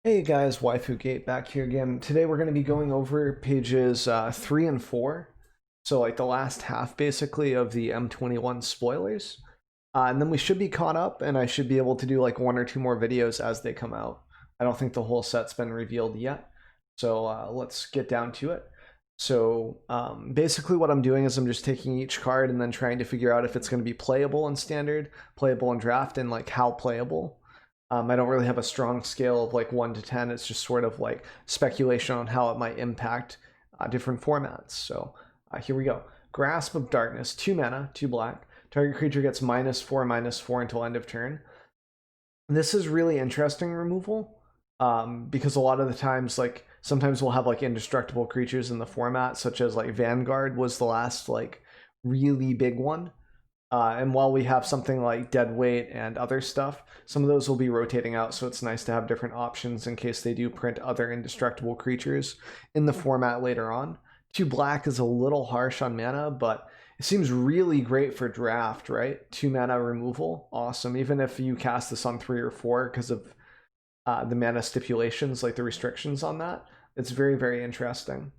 Hey guys, WaifuGate back here again. Today we're going to be going over pages 3 and 4. So like the last half basically of the M21 spoilers. And then we should be caught up and I should be able to do like one or two more videos as they come out. I don't think the whole set's been revealed yet. So let's get down to it. So basically what I'm doing is I'm just taking each card and then trying to figure out if it's going to be playable in standard, playable in draft, and like how playable. I don't really have a strong scale of like 1 to 10. It's just sort of like speculation on how it might impact different formats. So here we go. Grasp of Darkness, 2 mana, 2 black. Target creature gets -4/-4 until end of turn. This is really interesting removal because a lot of the times, like sometimes we'll have like indestructible creatures in the format, such as like Vanguard was the last like really big one. And while we have something like Deadweight and other stuff, some of those will be rotating out, so it's nice to have different options in case they do print other indestructible creatures in the format later on. 2 black is a little harsh on mana, but it seems really great for draft, right? 2 mana removal, awesome. Even if you cast this on 3 or 4 because of the mana stipulations, like the restrictions on that, it's very, very interesting.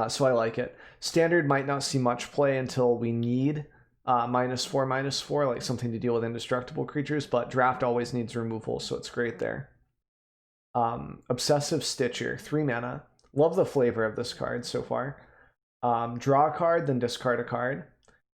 So I like it. Standard might not see much play until we need -4/-4, like something to deal with indestructible creatures, but draft always needs removal, so it's great there. Obsessive Stitcher, 3 mana. Love the flavor of this card so far. Draw a card, then discard a card.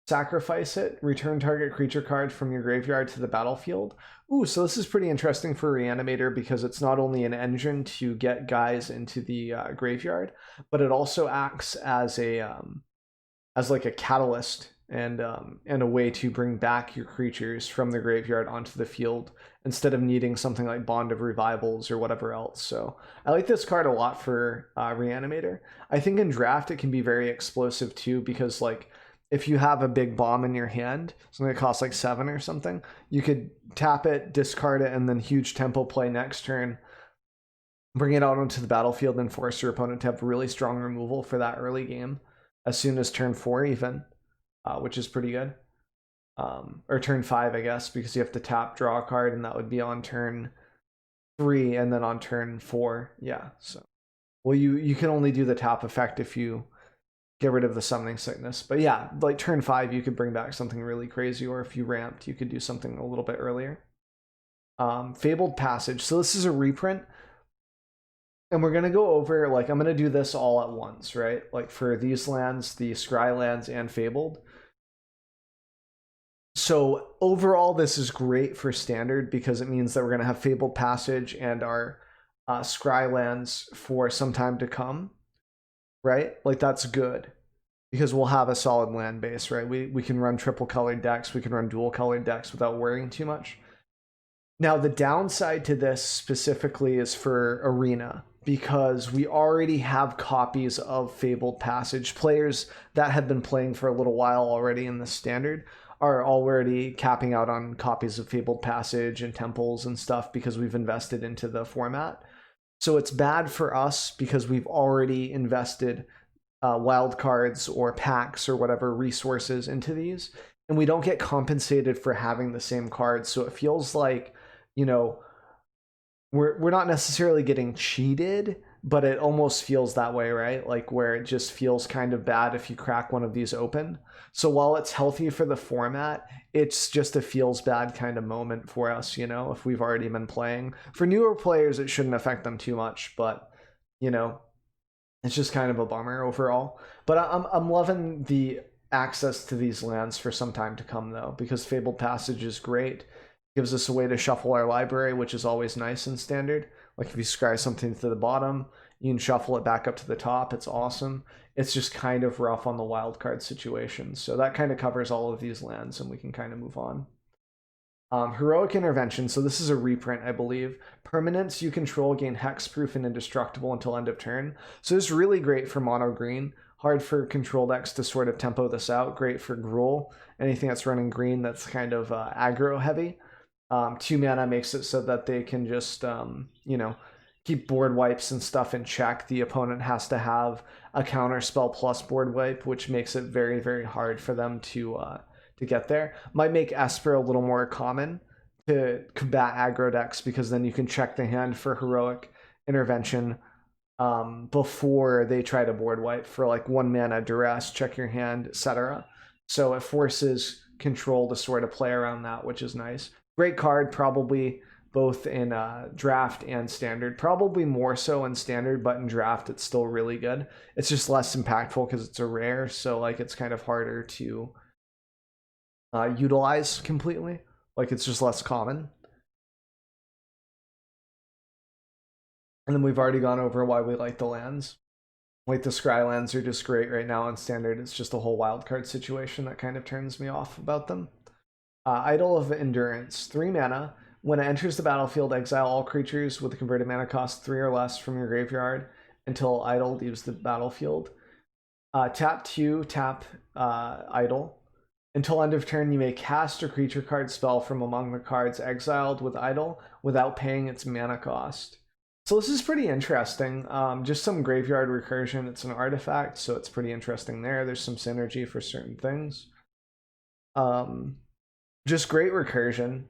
Sacrifice it, return target creature card from your graveyard to the battlefield. Ooh, so this is pretty interesting for Reanimator because it's not only an engine to get guys into the graveyard, but it also acts as like a catalyst and a way to bring back your creatures from the graveyard onto the field instead of needing something like Bond of Revivals or whatever else. So I like this card a lot for Reanimator. I think in draft it can be very explosive too because like if you have a big bomb in your hand, something that costs like 7 or something, you could tap it, discard it, and then huge tempo play next turn, bring it out onto the battlefield and force your opponent to have really strong removal for that early game as soon as turn 4 even. Which is pretty good. Or turn 5, I guess, because you have to tap, draw a card, and that would be on turn 3 and then on turn 4. Yeah, so. Well, you can only do the tap effect if you get rid of the Summoning Sickness. But yeah, like turn 5, you could bring back something really crazy, or if you ramped, you could do something a little bit earlier. Fabled Passage. So this is a reprint. And we're going to go over, like, I'm going to do this all at once, right? Like for these lands, the Scry lands, and Fabled. So overall, this is great for standard because it means that we're going to have Fabled Passage and our Scry lands for some time to come, right? Like that's good because we'll have a solid land base, right? We can run triple colored decks, we can run dual colored decks without worrying too much. Now, the downside to this specifically is for Arena because we already have copies of Fabled Passage. Players that have been playing for a little while already in the standard are already capping out on copies of Fabled Passage and Temples and stuff because we've invested into the format. So it's bad for us because we've already invested wild cards or packs or whatever resources into these, and we don't get compensated for having the same cards. So it feels like, you know, we're not necessarily getting cheated, but it almost feels that way, right? Like where it just feels kind of bad if you crack one of these open. So while it's healthy for the format, it's just a feels bad kind of moment for us, you know, if we've already been playing. For newer players, it shouldn't affect them too much, but you know, it's just kind of a bummer overall. But I'm loving the access to these lands for some time to come though, because Fabled Passage is great. Gives us a way to shuffle our library, which is always nice in standard. Like if you scry something to the bottom, you can shuffle it back up to the top. It's awesome. It's just kind of rough on the wildcard situation. So that kind of covers all of these lands and we can kind of move on. Heroic Intervention. So this is a reprint, I believe. Permanents you control gain hexproof and indestructible until end of turn. So this is really great for mono green. Hard for control decks to sort of tempo this out. Great for Gruul. Anything that's running green that's kind of aggro heavy. 2 mana makes it so that they can just, you know, keep board wipes and stuff in check. The opponent has to have a counter spell plus board wipe, which makes it very, very hard for them to get there. Might make Esper a little more common to combat aggro decks, because then you can check the hand for heroic intervention before they try to board wipe for like 1 mana duress, check your hand, etc. So it forces control to sort of play around that, which is nice. Great card, probably both in draft and standard. Probably more so in standard, but in draft it's still really good. It's just less impactful because it's a rare, so like it's kind of harder to utilize completely. Like it's just less common. And then we've already gone over why we like the lands. Like the scry lands are just great right now in standard. It's just a whole wildcard situation that kind of turns me off about them. Idol of Endurance, 3 mana. When it enters the battlefield, exile all creatures with a converted mana cost 3 or less from your graveyard until Idol leaves the battlefield. Tap 2, tap Idol. Until end of turn, you may cast a creature card spell from among the cards exiled with Idol without paying its mana cost. So this is pretty interesting. Just some graveyard recursion. It's an artifact, so it's pretty interesting there. There's some synergy for certain things. Just great recursion.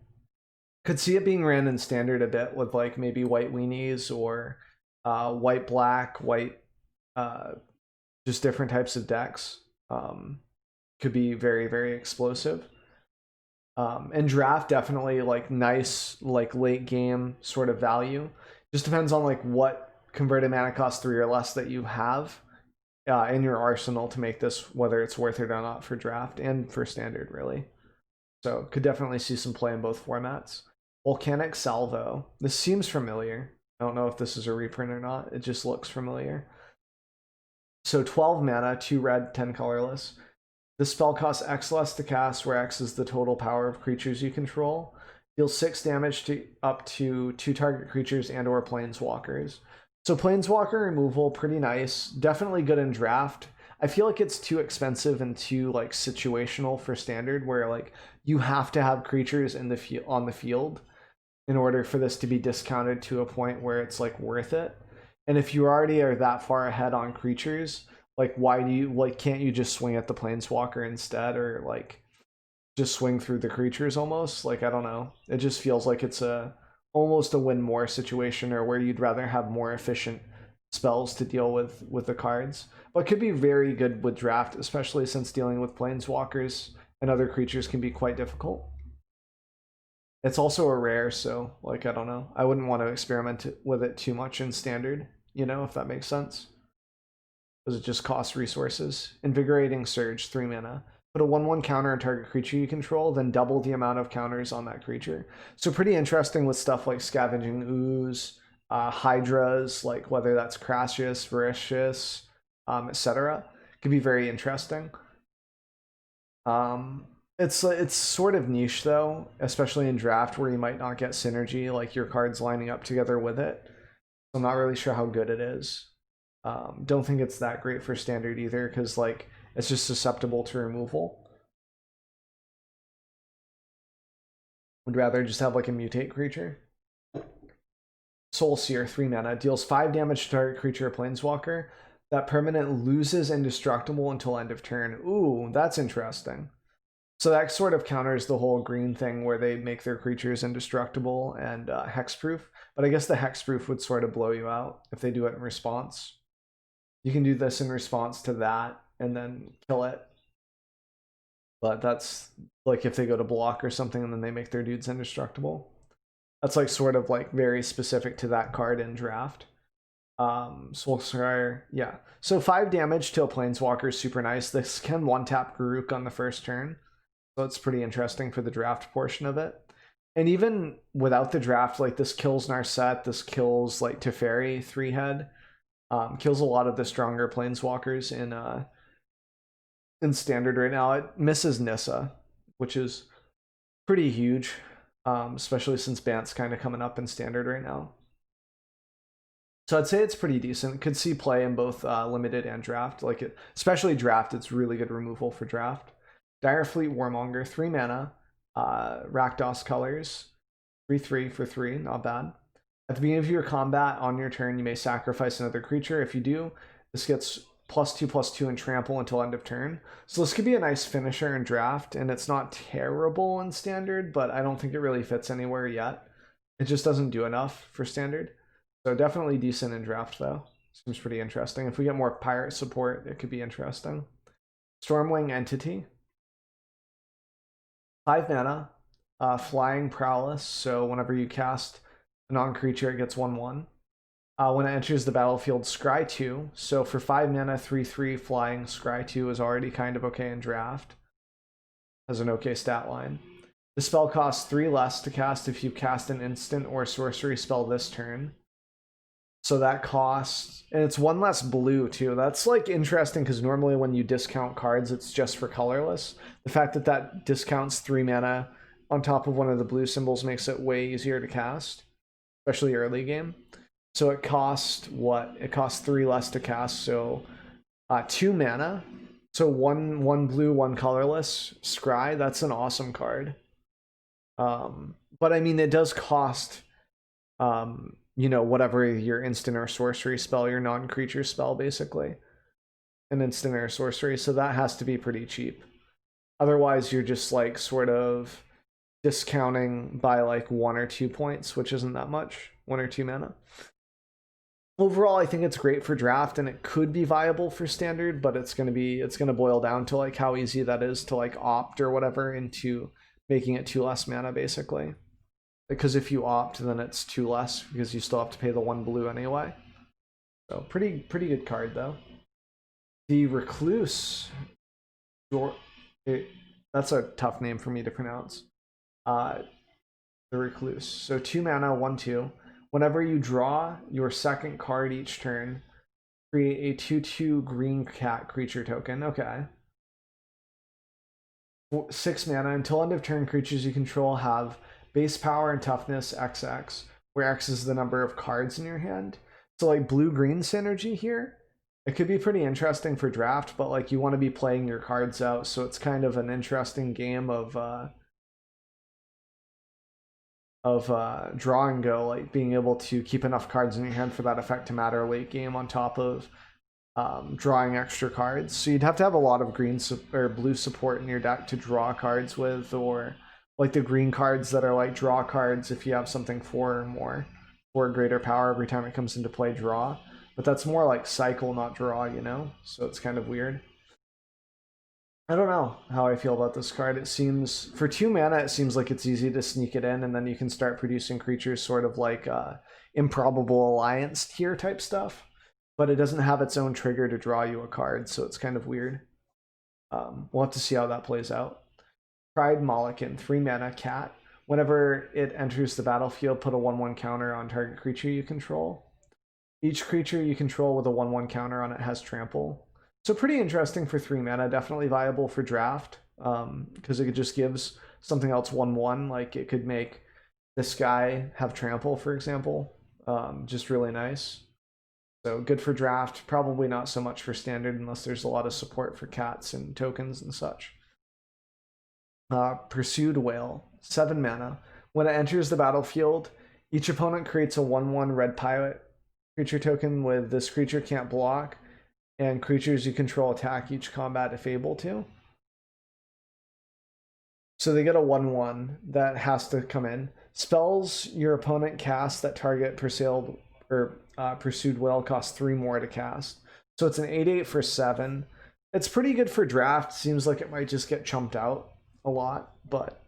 Could see it being ran in standard a bit with like maybe white weenies or white black, white, just different types of decks. Could be very, very explosive. And draft, definitely like nice, like late game sort of value. Just depends on like what converted mana cost 3 or less that you have in your arsenal to make this, whether it's worth it or not for draft and for standard, really. So could definitely see some play in both formats. Volcanic Salvo. This seems familiar. I don't know if this is a reprint or not. It just looks familiar. So 12 mana, 2 red, 10 colorless. This spell costs X less to cast, where X is the total power of creatures you control. Deals 6 damage to up to 2 target creatures and or planeswalkers. So planeswalker removal, pretty nice. Definitely good in draft. I feel like it's too expensive and too like situational for standard, where like you have to have creatures in the on the field in order for this to be discounted to a point where it's like worth it. And if you already are that far ahead on creatures, like why do you like can't you just swing at the planeswalker instead, or like just swing through the creatures almost? Like I don't know. It just feels like it's a almost a win more situation, or where you'd rather have more efficient spells to deal with the cards. But could be very good with draft, especially since dealing with planeswalkers and other creatures can be quite difficult. It's also a rare, so like I don't know. I wouldn't want to experiment with it too much in standard, you know, if that makes sense. Because it just costs resources. Invigorating Surge, 3 mana. Put a 1/1 counter on target creature you control, then double the amount of counters on that creature. So pretty interesting with stuff like Scavenging Ooze, Hydras, like whether that's Crassius, Voricious, etc. Could be very interesting. It's sort of niche though, especially in draft where you might not get synergy, like your cards lining up together with it. So I'm not really sure how good it is. Don't think it's that great for standard either, because like it's just susceptible to removal. Would rather just have like a mutate creature. Soul Seer, 3 mana, deals 5 damage to target creature or planeswalker. That permanent loses indestructible until end of turn. Ooh, that's interesting. So that sort of counters the whole green thing where they make their creatures indestructible and hexproof. But I guess the hexproof would sort of blow you out if they do it in response. You can do this in response to that and then kill it. But that's like if they go to block or something and then they make their dudes indestructible. That's like sort of like very specific to that card in draft. Soulscryer, yeah. So 5 damage to a planeswalker is super nice. This can 1-tap Garruk on the first turn. So it's pretty interesting for the draft portion of it. And even without the draft, like this kills Narset, this kills like Teferi 3-head. Kills a lot of the stronger planeswalkers in standard right now. It misses Nissa, which is pretty huge, especially since Bant's kind of coming up in standard right now. So I'd say it's pretty decent. Could see play in both limited and draft. Like it, especially draft, it's really good removal for draft. Direfleet Warmonger, 3 mana, Rakdos colors, 3/3 for 3, not bad. At the beginning of your combat on your turn, you may sacrifice another creature. If you do, this gets +2/+2 and trample until end of turn. So this could be a nice finisher in draft, and it's not terrible in standard, but I don't think it really fits anywhere yet. It just doesn't do enough for standard. So definitely decent in draft though. Seems pretty interesting. If we get more pirate support, it could be interesting. Stormwing Entity. 5 mana, flying prowess. So whenever you cast a non-creature, it gets 1/1. When it enters the battlefield, scry 2. So for 5 mana, 3/3 flying, scry 2 is already kind of okay in draft. Has an okay stat line. The spell costs 3 less to cast if you cast an instant or sorcery spell this turn. So that costs, and it's 1 less blue too. That's like interesting because normally when you discount cards, it's just for colorless. The fact that that discounts 3 mana on top of one of the blue symbols makes it way easier to cast, especially early game. So it costs what? It costs 3 less to cast. So 2 mana. So one blue, 1 colorless. Scry. That's an awesome card. But I mean, it does cost, you know, whatever your instant or sorcery spell, your non-creature spell, basically, an instant or sorcery. So that has to be pretty cheap. Otherwise, you're just like sort of discounting by like 1 or 2 points, which isn't that much. 1 or 2 mana. Overall, I think it's great for draft, and it could be viable for standard, but it's gonna boil down to like how easy that is to like opt or whatever into making it 2 less mana, basically. Because if you opt, then it's 2 less because you still have to pay the 1 blue anyway. So pretty good card though. The Recluse, that's a tough name for me to pronounce. The Recluse. So 2 mana, 1/2. Whenever you draw your second card each turn, create a 2/2 green cat creature token. Okay. 6 mana. Until end of turn, creatures you control have base power and toughness XX, where X is the number of cards in your hand. So like blue-green synergy here. It could be pretty interesting for draft, but like you want to be playing your cards out, so it's kind of an interesting game of draw and go, like being able to keep enough cards in your hand for that effect to matter late game on top of drawing extra cards. So you'd have to have a lot of green or blue support in your deck to draw cards with, or like the green cards that are like draw cards if you have something 4 or more, or greater power every time it comes into play, draw. But that's more like cycle, not draw, you know? So it's kind of weird. I don't know how I feel about this card. It seems, for 2 mana, it seems like it's easy to sneak it in, and then you can start producing creatures sort of like improbable alliance tier type stuff. But it doesn't have its own trigger to draw you a card, so it's kind of weird. We'll have to see how that plays out. Pride Molokin, 3 mana cat. Whenever it enters the battlefield, put a 1/1 counter on target creature you control. Each creature you control with a 1/1 counter on it has trample. So pretty interesting for 3 mana, definitely viable for draft, because it just gives something else 1/1, like it could make this guy have trample, for example. Just really nice. So good for draft, probably not so much for standard unless there's a lot of support for cats and tokens and such. Pursued Whale, 7 mana. When it enters the battlefield, each opponent creates a 1/1 red pirate creature token with this creature can't block, and creatures you control attack each combat if able to. So they get a 1/1 that has to come in. Spells your opponent casts that target Pursued Whale cost 3 more to cast. So it's an 8/8 for 7. It's pretty good for draft. Seems like it might just get chumped out a lot, but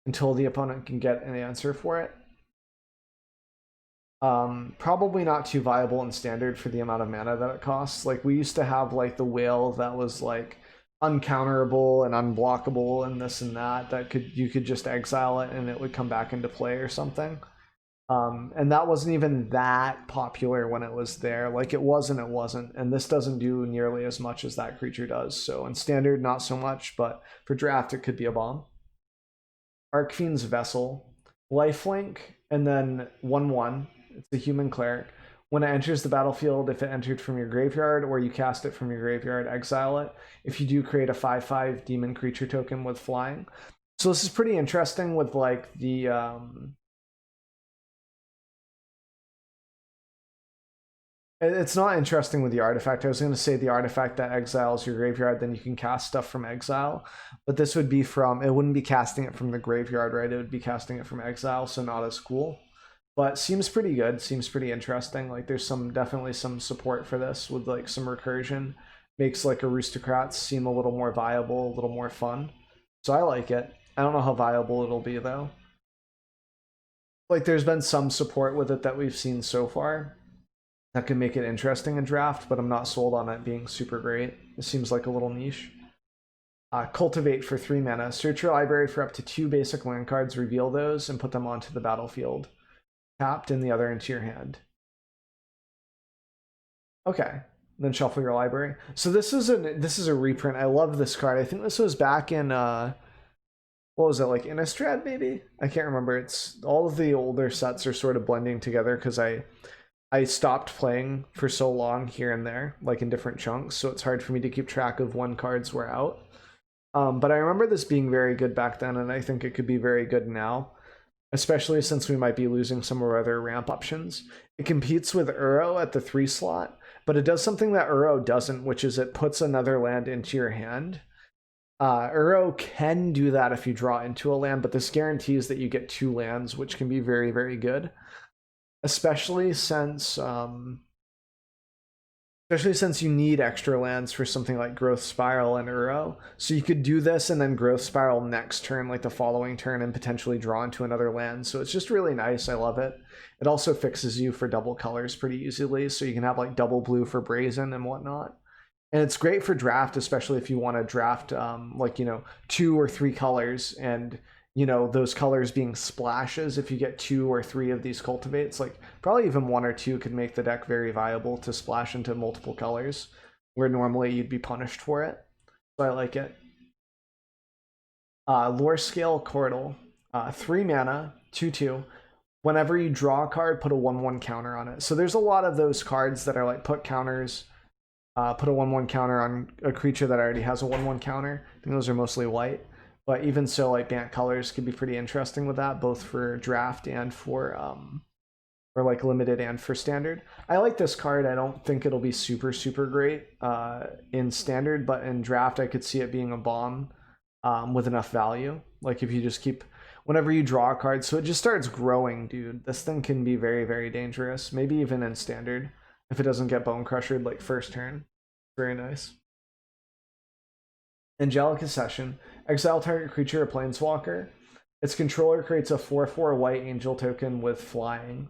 until the opponent can get an answer for it. Probably not too viable in standard for the amount of mana that it costs. Like we used to have like the whale that was like uncounterable and unblockable and this and that you could just exile it and it would come back into play or something. And that wasn't even that popular when it was there. Like it wasn't, and this doesn't do nearly as much as that creature does. So in standard, not so much, but for draft, it could be a bomb. Arcfiend's Vessel, lifelink, and then 1/1. It's a human cleric. When it enters the battlefield, if it entered from your graveyard or you cast it from your graveyard, exile it. If you do, create a 5/5 demon creature token with flying. So this is pretty interesting with like the It's not interesting with the artifact. I was going to say the artifact that exiles your graveyard, then you can cast stuff from exile. But this would be from, it wouldn't be casting it from the graveyard, right? It would be casting it from exile, so not as cool. But seems pretty good, seems pretty interesting. Like there's some definitely some support for this with like some recursion. Makes like aristocrats seem a little more viable, a little more fun. So I like it. I don't know how viable it'll be though. Like there's been some support with it that we've seen so far that can make it interesting in draft, but I'm not sold on it being super great. It seems like a little niche. Cultivate for 3 mana. Search your library for up to 2 basic land cards, reveal those, and put them onto the battlefield. Tapped and the other into your hand. Okay, then shuffle your library. So this is a reprint. I love this card. I think this was back in what was it, like Innistrad maybe? I can't remember. It's all of the older sets are sort of blending together because I stopped playing for so long here and there, like in different chunks, so it's hard for me to keep track of when cards were out. But I remember this being very good back then, and I think it could be very good now, especially since we might be losing some of our other ramp options. It competes with Uro at the 3 slot, but it does something that Uro doesn't, which is it puts another land into your hand. Uro can do that if you draw into a land, but this guarantees that you get 2 lands, which can be very, very good. Especially since you need extra lands for something like Growth Spiral and Uro. So you could do this and then Growth Spiral next turn, like the following turn, and potentially draw into another land. So it's just really nice. I love it. It also fixes you for double colors pretty easily, so you can have like double blue for Brazen and whatnot. And it's great for draft, especially if you want to draft like, 2 or 3 colors, and those colors being splashes. If you get 2 or 3 of these cultivates, like probably even 1 or 2 could make the deck very viable to splash into multiple colors where normally you'd be punished for it. So I like it. Lore Scale Chordal, 3 mana, 2/2. Whenever you draw a card, put a 1/1 counter on it. So there's a lot of those cards that are like put counters, put a 1/1 counter on a creature that already has a 1/1 counter. I think those are mostly white. But even so, like Bant colors could be pretty interesting with that, both for draft and for like limited and for standard. I like this card. I don't think it'll be super, super great in standard, but in draft, I could see it being a bomb with enough value. Like if you just keep, whenever you draw a card, so it just starts growing, dude. This thing can be very, very dangerous. Maybe even in standard, if it doesn't get Bone Crushed like first turn. Very nice. Angelic Accession. Exile target creature or planeswalker. Its controller creates a 4/4 white angel token with flying.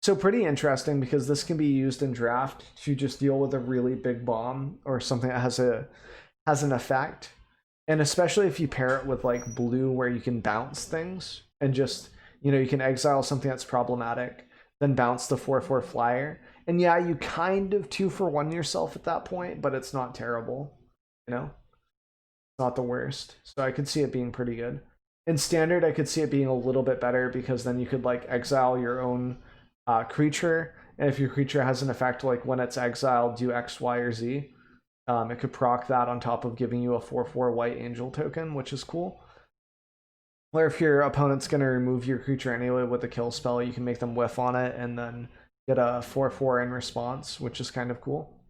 So pretty interesting because this can be used in draft to just deal with a really big bomb or something that has an effect. And especially if you pair it with like blue where you can bounce things and just, you can exile something that's problematic, then bounce the 4/4 flyer. And yeah, you kind of 2-for-1 yourself at that point, but it's not terrible, not the worst. So I could see it being pretty good. In standard, I could see it being a little bit better because then you could like exile your own creature, and if your creature has an effect like when it's exiled, do X, Y, or Z, it could proc that on top of giving you a 4/4 white angel token, which is cool. Or if your opponent's going to remove your creature anyway with a kill spell, you can make them whiff on it and then get a 4/4 in response, which is kind of cool.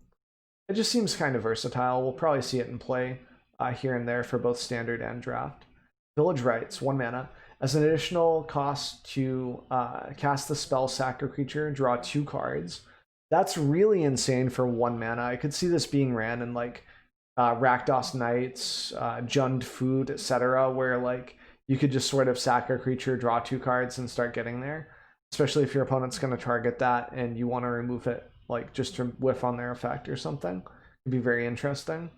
It just seems kind of versatile. We'll probably see it in play here and there for both standard and draft. Village Rites, 1 mana. As an additional cost to cast the spell, sack a creature, draw 2 cards. That's really insane for 1 mana. I could see this being ran in like Rakdos Knights, Jund Food, etc., where like you could just sort of sack a creature, draw 2 cards, and start getting there. Especially if your opponent's going to target that and you want to remove it, like just to whiff on their effect or something. It'd be very interesting.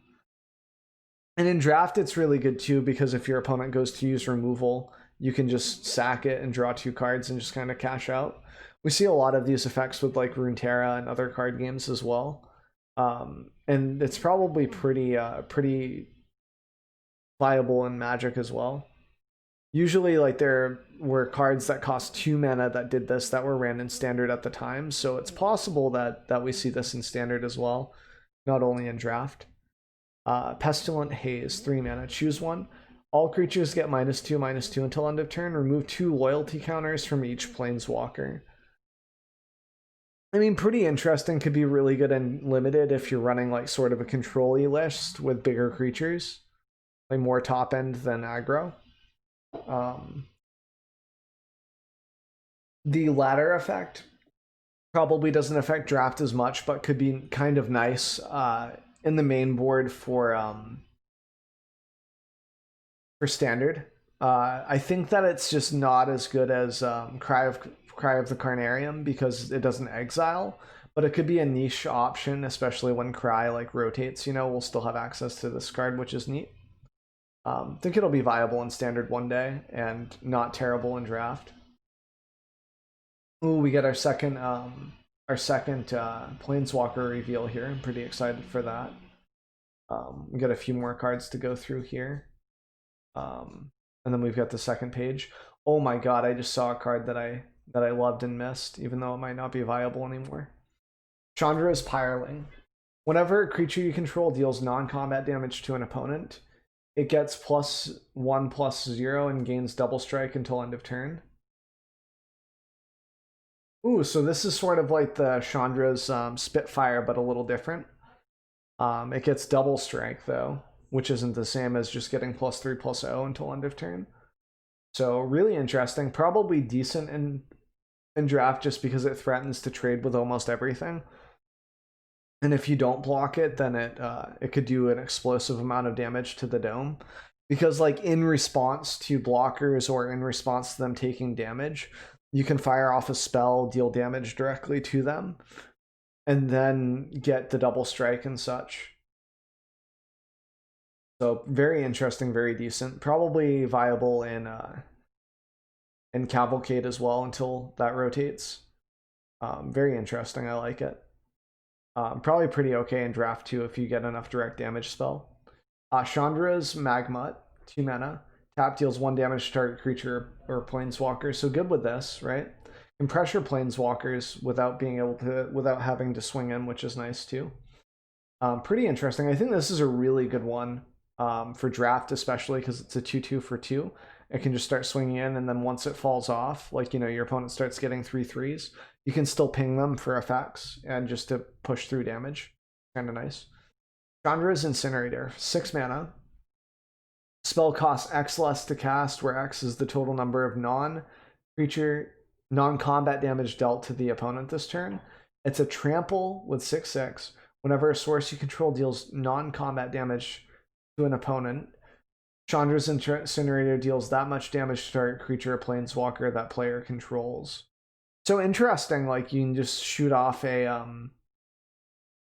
And in draft, it's really good too, because if your opponent goes to use removal, you can just sack it and draw 2 cards and just kind of cash out. We see a lot of these effects with like Runeterra and other card games as well. And it's probably pretty viable in Magic as well. Usually like there were cards that cost 2 mana that did this that were ran in standard at the time. So it's possible that we see this in standard as well, not only in draft. Pestilent Haze, 3 mana. Choose one. All creatures get -2/-2 until end of turn. Remove 2 loyalty counters from each planeswalker. I mean, pretty interesting. Could be really good and limited if you're running like sort of a control-y list with bigger creatures, like more top end than aggro. Um, the ladder effect probably doesn't affect draft as much, but could be kind of nice in the main board for standard. I think that it's just not as good as Cry of the Carnarium because it doesn't exile, but it could be a niche option, especially when Cry like rotates. You know, we'll still have access to this card, which is neat. Think it'll be viable in standard one day and not terrible in draft. Ooh, we get our second Planeswalker reveal here. I'm pretty excited for that. We got a few more cards to go through here. And then we've got the second page. Oh my god, I just saw a card that I loved and missed, even though it might not be viable anymore. Chandra's Pyreling. Whenever a creature you control deals non-combat damage to an opponent, it gets +1/+0 and gains double strike until end of turn. Ooh, so this is sort of like the Chandra's Spitfire, but a little different. It gets double strike though, which isn't the same as just getting +3/+0 until end of turn. So really interesting. Probably decent in draft just because it threatens to trade with almost everything. And if you don't block it, then it could do an explosive amount of damage to the dome. Because like in response to blockers or in response to them taking damage, you can fire off a spell, deal damage directly to them, and then get the double strike and such. So very interesting, very decent. Probably viable in Cavalcade as well until that rotates. Very interesting. I like it. Probably pretty okay in draft too if you get enough direct damage spell. Chandra's Magmut, 2 mana. Tap deals 1 damage to target creature or planeswalker. So good with this, right? Can pressure planeswalkers without having to swing in, which is nice too. Pretty interesting. I think this is a really good one for draft, especially because it's a 2/2 for 2. It can just start swinging in, and then once it falls off, like, you know, your opponent starts getting 3/3s, you can still ping them for effects and just to push through damage. Kind of nice. Chandra's Incinerator, 6 mana. Spell costs X less to cast, where X is the total number of non-combat damage dealt to the opponent this turn. It's a trample with 6/6. Whenever a source you control deals non-combat damage to an opponent, Chandra's Incinerator deals that much damage to target creature or planeswalker that player controls. So interesting, like you can just shoot off a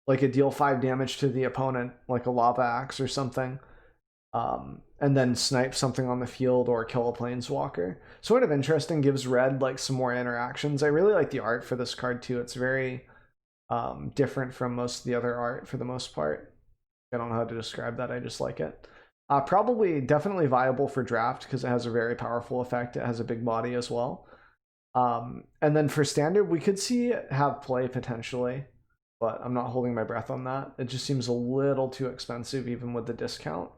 deal 5 damage to the opponent, like a lava axe or something, and then snipe something on the field or kill a planeswalker. Sort of interesting, gives red like some more interactions. I really like the art for this card too. It's very different from most of the other art for the most part. I don't know how to describe that. I just like it. Probably definitely viable for draft because it has a very powerful effect. It has a big body as well. And then for standard, we could see it have play potentially, but I'm not holding my breath on that. It just seems a little too expensive even with the discount.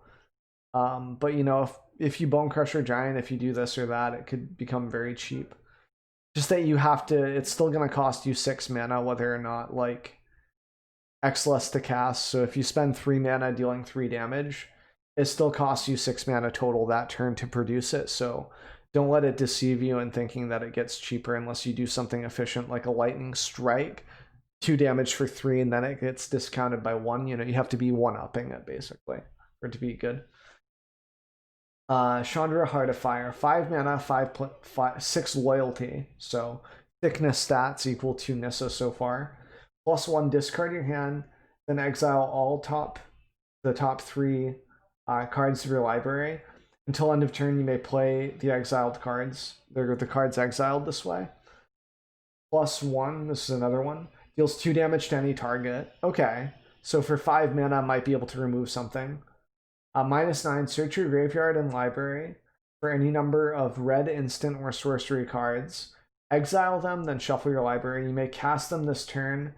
But you know, if you Bone Crusher Giant, if you do this or that, it could become very cheap. Just that you have to, it's still going to cost you 6 mana, whether or not like X less to cast. So if you spend 3 mana dealing 3 damage, it still costs you 6 mana total that turn to produce it. So don't let it deceive you in thinking that it gets cheaper unless you do something efficient like a Lightning Strike, 2 damage for 3, and then it gets discounted by 1. You know, you have to be 1-upping it basically for it to be good. Chandra Heart of Fire, 5 mana, 6 loyalty. So thickness stats equal to Nissa so far. +1, discard your hand, then exile all the top 3 cards of your library. Until end of turn, you may play the exiled cards. They're the cards exiled this way. +1, this is another one. Deals 2 damage to any target. Okay, so for 5 mana, I might be able to remove something. -9, search your graveyard and library for any number of red instant or sorcery cards. Exile them, then shuffle your library. You may cast them this turn.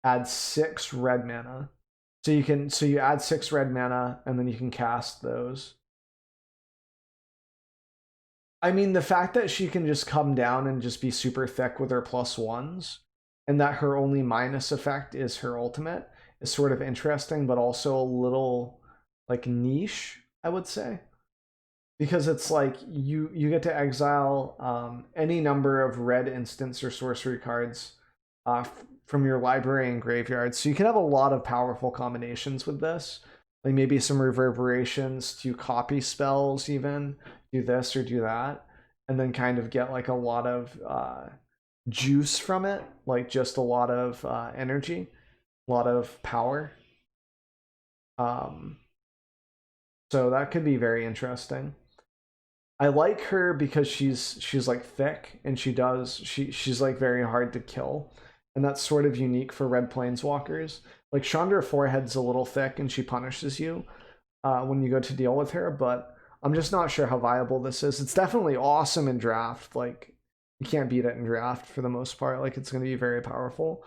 Add 6 red mana. So you add 6 red mana and then you can cast those. I mean, the fact that she can just come down and just be super thick with her +1s and that her only minus effect is her ultimate is sort of interesting, but also a little like niche, I would say, because it's like you get to exile any number of red instants or sorcery cards from your library and graveyard, so you can have a lot of powerful combinations with this, like maybe some reverberations to copy spells, even do this or do that, and then kind of get like a lot of juice from it, like just a lot of energy, a lot of power. um so that could be very interesting. I like her because she's like thick, and she's like very hard to kill, and that's sort of unique for red planeswalkers. Like Chandra Forehead's a little thick, and she punishes you when you go to deal with her, but I'm just not sure how viable this is. It's definitely awesome in draft. Like you can't beat it in draft for the most part. Like it's going to be very powerful,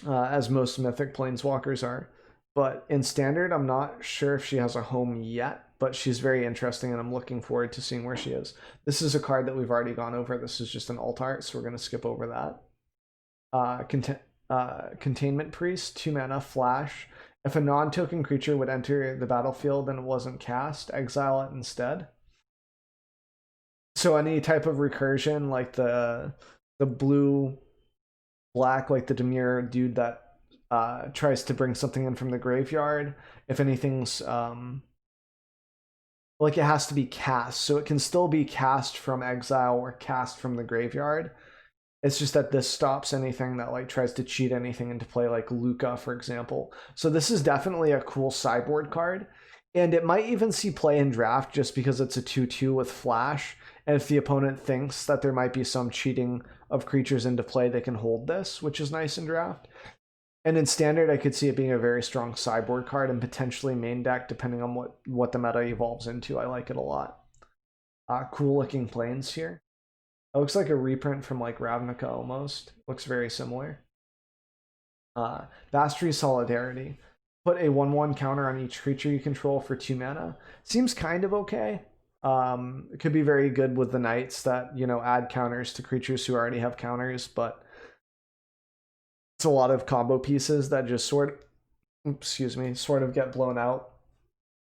as most mythic planeswalkers are. But in standard, I'm not sure if she has a home yet, but she's very interesting, and I'm looking forward to seeing where she is. This is a card that we've already gone over. This is just an alt art, so we're going to skip over that. Containment Priest, 2 mana, flash. If a non-token creature would enter the battlefield and it wasn't cast, exile it instead. So any type of recursion, like the blue black, like the Demir dude that tries to bring something in from the graveyard, if anything's like it has to be cast, so it can still be cast from exile or cast from the graveyard. It's just that this stops anything that like tries to cheat anything into play, like Luca, for example. So this is definitely a cool sideboard card, and it might even see play in draft just because it's a 2/2 with flash. And if the opponent thinks that there might be some cheating of creatures into play, they can hold this, which is nice in draft. And in standard, I could see it being a very strong sideboard card and potentially main deck, depending on what the meta evolves into. I like it a lot. Cool looking planes here. It looks like a reprint from like Ravnica almost. Looks very similar. Bastry Solidarity. Put a 1/1 counter on each creature you control for 2 mana. Seems kind of okay. It could be very good with the knights that, you know, add counters to creatures who already have counters, but it's a lot of combo pieces that just sort of get blown out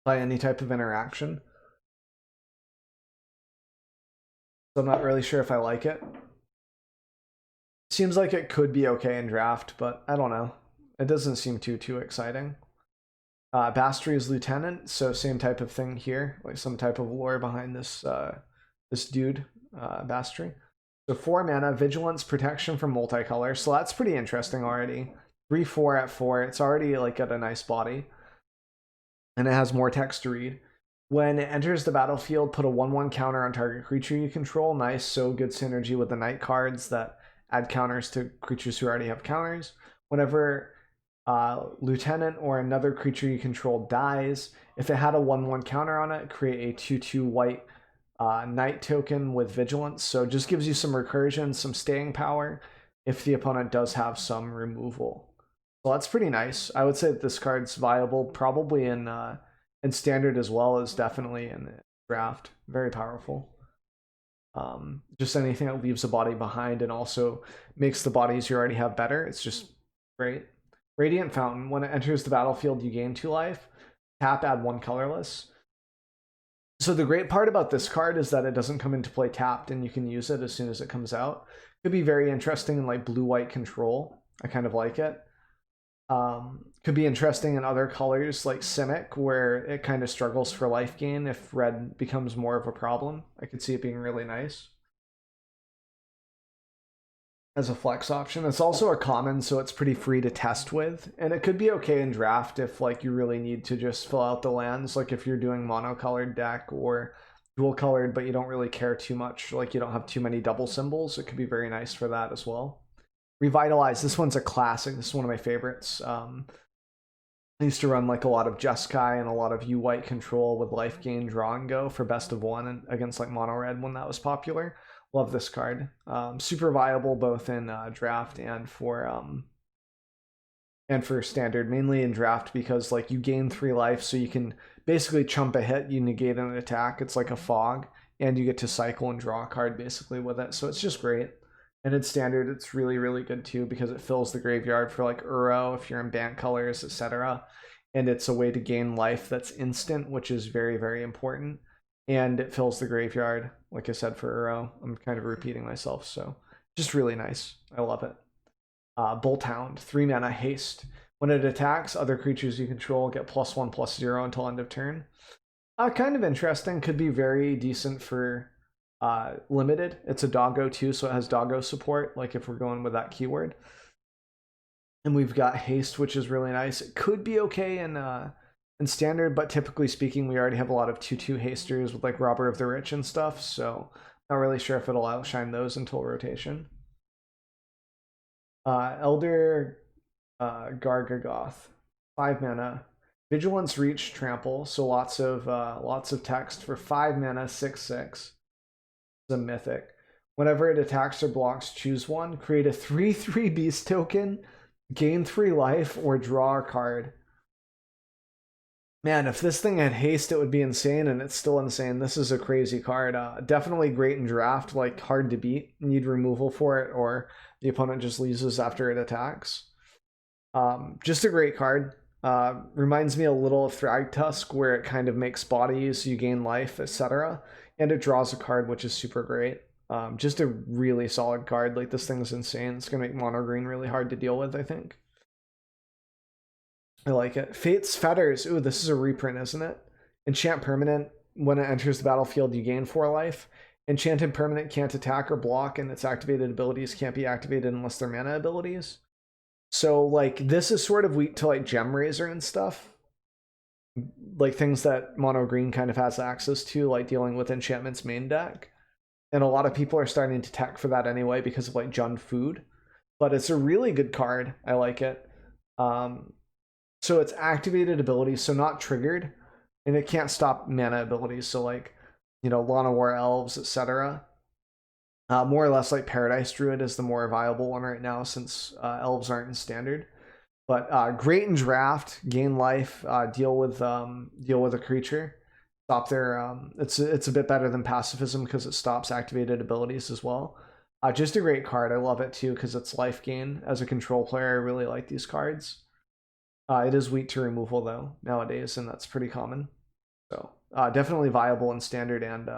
by any type of interaction. So I'm not really sure if I like it. Seems like it could be okay in draft, but I don't know. It doesn't seem too exciting. Bastry's Lieutenant, so same type of thing here, like some type of lore behind this this dude, Bastry. So 4 mana, Vigilance, Protection from Multicolor. So that's pretty interesting already. 3/4 at 4. It's already like got a nice body, and it has more text to read. When it enters the battlefield, put a 1/1 counter on target creature you control. Nice, so good synergy with the night cards that add counters to creatures who already have counters. Whenever Lieutenant or another creature you control dies, if it had a 1/1 counter on it, create a 2/2 white night token with Vigilance. So it just gives you some recursion, some staying power if the opponent does have some removal. So that's pretty nice. I would say that this card's viable probably in standard as well as definitely in draft. Very powerful. Just anything that leaves a body behind and also makes the bodies you already have better. It's just great. Radiant Fountain. When it enters the battlefield, you gain 2 life. Tap, add 1 colorless. So the great part about this card is that it doesn't come into play tapped, and you can use it as soon as it comes out. Could be very interesting in like blue-white control. I kind of like it. Could be interesting in other colors like Simic, where it kind of struggles for life gain if red becomes more of a problem. I could see it being really nice as a flex option. It's also a common, so it's pretty free to test with, and it could be okay in draft if like you really need to just fill out the lands, like if you're doing monocolored deck or dual colored but you don't really care too much, like you don't have too many double symbols. It could be very nice for that as well. Revitalize. This one's a classic. This is one of my favorites. I used to run like a lot of Jeskai and a lot of U-White control with life gain, draw and go for best of 1 and against like mono red when that was popular. Love this card. Super viable both in draft and for standard, mainly in draft because like you gain 3 life, so you can basically chump a hit, you negate an attack. It's like a fog, and you get to cycle and draw a card basically with it. So it's just great. And in standard, it's really, really good too because it fills the graveyard for like Uro if you're in Bant colors, etc. And it's a way to gain life that's instant, which is very, very important. And it fills the graveyard, like I said, for Uro. I'm kind of repeating myself, so just really nice. I love it. Bolt Hound, 3 mana haste. When it attacks, other creatures you control get +1/+0 until end of turn. Kind of interesting. Could be very decent for limited. It's a doggo too, so it has doggo support, like if we're going with that keyword. And we've got haste, which is really nice. It could be okay in standard, but typically speaking, we already have a lot of 2/2 hasters with like Robber of the Rich and stuff, so not really sure if it'll outshine those until rotation. Elder Gargagoth, 5 mana. Vigilance, Reach, Trample, so lots of text for 5 mana, 6/6. It's a mythic. Whenever it attacks or blocks, choose one. Create a 3/3 beast token, gain 3 life, or draw a card. Man, if this thing had haste, it would be insane, and it's still insane. This is a crazy card. Definitely great in draft, like hard to beat. Need removal for it, or the opponent just loses after it attacks. Just a great card. Reminds me a little of Thragtusk, where it kind of makes bodies, you gain life, etc. And it draws a card, which is super great. Just a really solid card. Like, this thing's insane. It's going to make mono green really hard to deal with, I think. I like it. Fate's Fetters. Ooh, this is a reprint, isn't it? Enchant permanent. When it enters the battlefield, you gain 4 life. Enchanted permanent can't attack or block, and its activated abilities can't be activated unless they're mana abilities. So, like, this is sort of weak to, like, Gem Razor and stuff. Like, things that mono green kind of has access to, like dealing with Enchantment's main deck. And a lot of people are starting to tech for that anyway because of, like, Jund Food. But it's a really good card. I like it. So it's activated abilities, so not triggered, and it can't stop mana abilities. So, like, you know, Lana War Elves, etc. More or less like Paradise Druid is the more viable one right now since elves aren't in standard. But great in draft, gain life, deal with a creature, stop their. It's a bit better than pacifism because it stops activated abilities as well. Just a great card. I love it too because it's life gain. As a control player, I really like these cards. It is weak to removal though nowadays, and that's pretty common. So definitely viable in standard and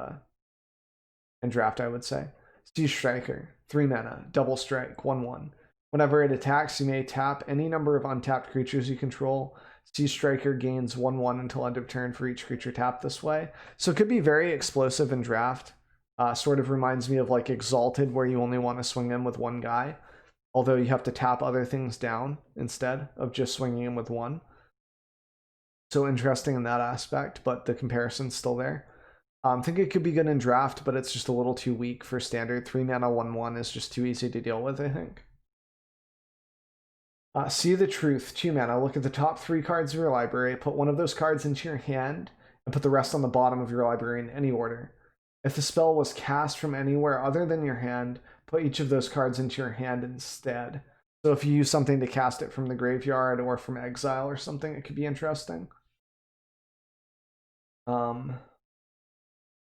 draft, I would say. Siege Striker, 3 mana, double strike, 1/1. Whenever it attacks, you may tap any number of untapped creatures you control. Siege Striker gains 1/1 until end of turn for each creature tapped this way. So it could be very explosive in draft. Sort of reminds me of like Exalted, where you only want to swing in with one guy, although you have to tap other things down instead of just swinging in with one. So interesting in that aspect, but the comparison's still there. I think it could be good in draft, but it's just a little too weak for standard. 3 mana, 1/1 is just too easy to deal with, I think. See the Truth, 2 mana. Look at the top 3 cards of your library. Put one of those cards into your hand, and put the rest on the bottom of your library in any order. If the spell was cast from anywhere other than your hand, put each of those cards into your hand instead. So if you use something to cast it from the graveyard or from exile or something, it could be interesting.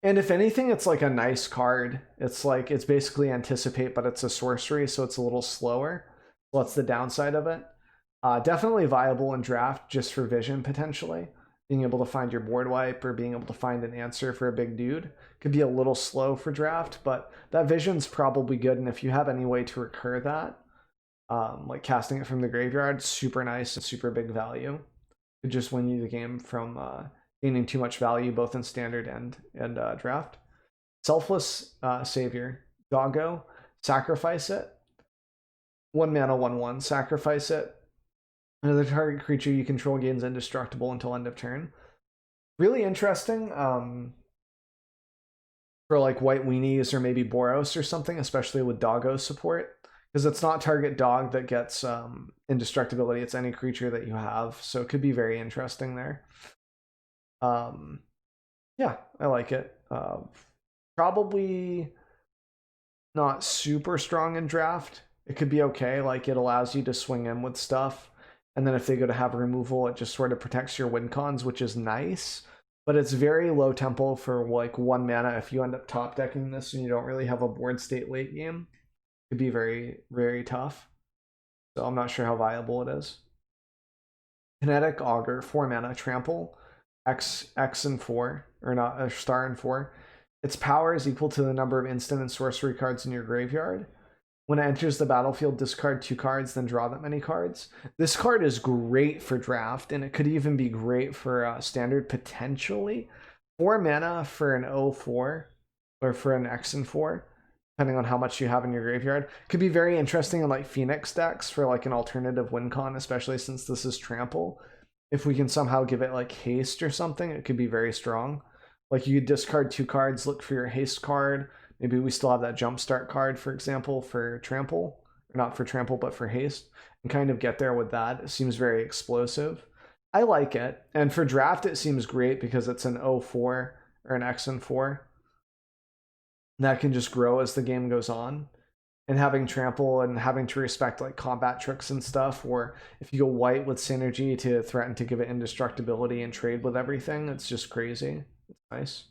And if anything, it's like a nice card. It's like, it's basically Anticipate, but it's a sorcery, so it's a little slower. Well, that's the downside of it. Definitely viable in draft just for vision, potentially. Being able to find your board wipe or being able to find an answer for a big dude. Could be a little slow for draft, but that vision's probably good. And if you have any way to recur that, like casting it from the graveyard, super nice and super big value. Could just win you the game from gaining too much value both in standard and draft. Selfless Savior, Doggo, sacrifice it. 1 mana, 1/1, sacrifice it. Another target creature you control gains indestructible until end of turn. Really interesting for like white weenies or maybe Boros or something, especially with Doggo support. Because it's not target dog that gets indestructibility, it's any creature that you have. So it could be very interesting there. Yeah, I like it. Probably not super strong in draft. It could be okay. Like, it allows you to swing in with stuff. And then if they go to have removal, it just sort of protects your win cons, which is nice. But it's very low tempo for like 1 mana if you end up top decking this and you don't really have a board state late game. Could be very, very tough. So I'm not sure how viable it is. Kinetic Augur, 4 mana, trample, X and 4, or not, a star and 4. Its power is equal to the number of instant and sorcery cards in your graveyard. When it enters the battlefield, discard 2 cards, then draw that many cards. This card is great for draft, and it could even be great for standard potentially. 4 mana for an 0/4, or for an X and 4, depending on how much you have in your graveyard. Could be very interesting in like Phoenix decks for like an alternative win con, especially since this is trample. If we can somehow give it like haste or something, it could be very strong. Like you could discard 2 cards, look for your haste card. Maybe we still have that jumpstart card, for example, for trample. Or not for trample, but for haste. And kind of get there with that. It seems very explosive. I like it. And for draft, it seems great because it's an 0/4 or an X and 4. That can just grow as the game goes on. And having trample and having to respect like combat tricks and stuff, or if you go white with synergy to threaten to give it indestructibility and trade with everything, it's just crazy. It's nice.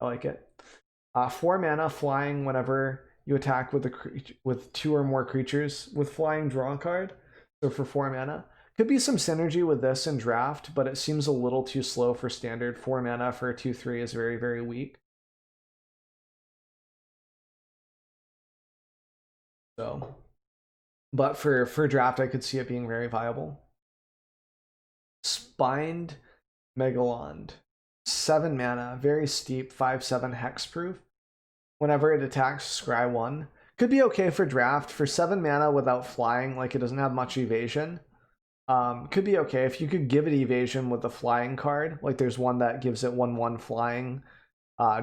I like it. 4 mana, flying whenever you attack with 2 or more creatures with flying, draw a card. So for 4 mana. Could be some synergy with this in draft, but it seems a little too slow for standard. 4 mana for a 2/3 is very, very weak. So, but for draft, I could see it being very viable. Spined Megalond, 7 mana, very steep, 5/7 hexproof. Whenever it attacks, scry 1. Could be okay for draft. For 7 mana without flying, like it doesn't have much evasion. Could be okay if you could give it evasion with the flying card. Like there's one that gives it 1/1 flying,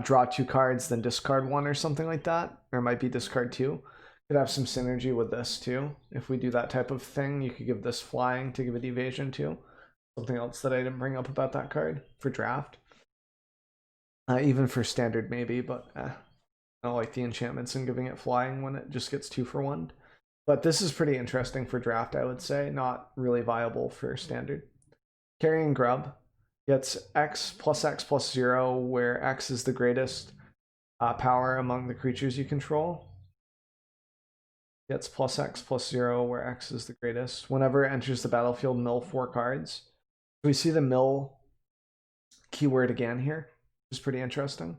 draw 2 cards, then discard 1 or something like that. Or it might be discard 2. Could have some synergy with this too. If we do that type of thing, you could give this flying to give it evasion too. Something else that I didn't bring up about that card for draft. Even for standard maybe, but I don't like the enchantments and giving it flying when it just gets 2 for 1. But this is pretty interesting for draft, I would say. Not really viable for standard. Carrying Grub gets X plus 0, where X is the greatest power among the creatures you control. Gets plus X plus 0, where X is the greatest. Whenever it enters the battlefield, mill 4 cards. We see the mill keyword again here, which is pretty interesting.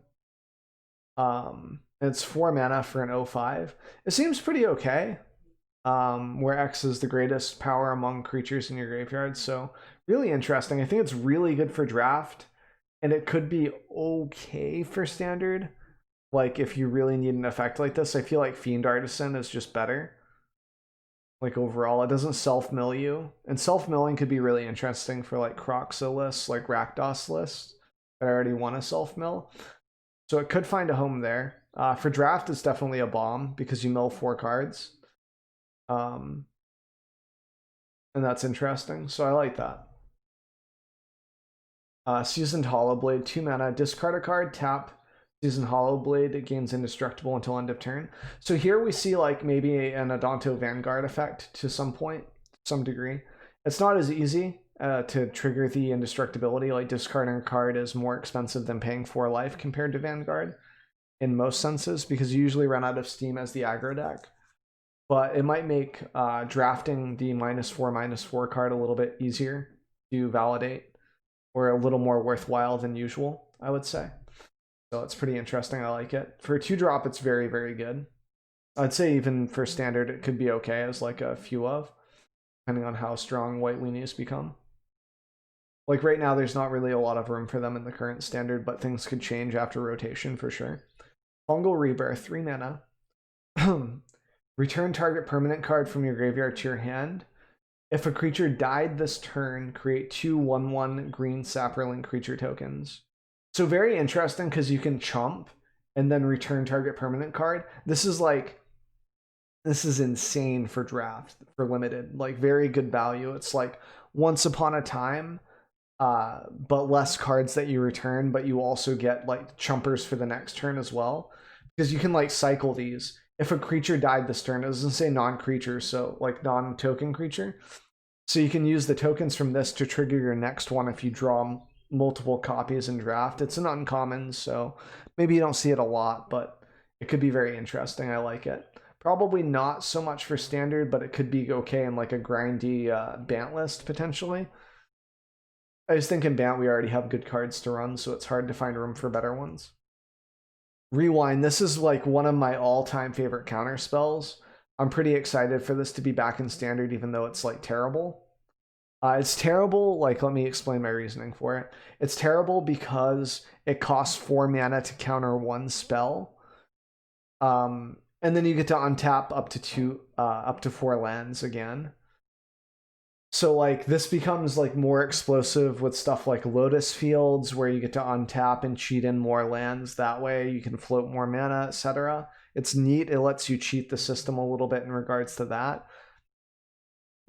It's 4 mana for an 0/5. It seems pretty okay. Where X is the greatest power among creatures in your graveyard. So really interesting. I think it's really good for draft, and it could be okay for standard. Like if you really need an effect like this, I feel like Fiend Artisan is just better. Like overall, it doesn't self-mill you. And self-milling could be really interesting for like Croxa lists, like Rakdos lists that already want a self-mill. So it could find a home there. For draft, it's definitely a bomb because you mill 4 cards. And that's interesting. So I like that. Seasoned Hollowblade, 2 mana, discard a card, tap Seasoned Hollowblade, it gains indestructible until end of turn. So here we see like maybe an Adonto Vanguard effect to some point, some degree. It's not as easy to trigger the indestructibility. Like discarding a card is more expensive than paying 4 life compared to Vanguard in most senses, because you usually run out of steam as the aggro deck. But it might make drafting the -4/-4 card a little bit easier to validate, or a little more worthwhile than usual, I would say. So it's pretty interesting. I like it. For a 2-drop, it's very, very good. I'd say even for standard, it could be okay as like a few of, depending on how strong white weenies become. Like right now, there's not really a lot of room for them in the current standard, but things could change after rotation for sure. Fungal Rebirth, 3 mana. Return target permanent card from your graveyard to your hand. If a creature died this turn, create 2 1/1 green Saproling creature tokens. So very interesting because you can chump and then return target permanent card. This is insane for draft, for limited. Like very good value. It's like Once Upon a Time, but less cards that you return, but you also get like chumpers for the next turn as well. Because you can like cycle these. If a creature died this turn, it doesn't say non-creature, so like non-token creature. So you can use the tokens from this to trigger your next one if you draw multiple copies in draft. It's an uncommon, so maybe you don't see it a lot, but it could be very interesting. I like it. Probably not so much for standard, but it could be okay in like a grindy Bant list potentially. I just think in Bant we already have good cards to run, so it's hard to find room for better ones. Rewind. This is like one of my all-time favorite counter spells. I'm pretty excited for this to be back in standard, even though it's like terrible. It's terrible, like, let me explain my reasoning for it. It's terrible because it costs 4 mana to counter 1 spell. And then you get to untap up to 4 lands again. So like this becomes like more explosive with stuff like Lotus Fields, where you get to untap and cheat in more lands. That way you can float more mana, etc. It's neat. It lets you cheat the system a little bit in regards to that.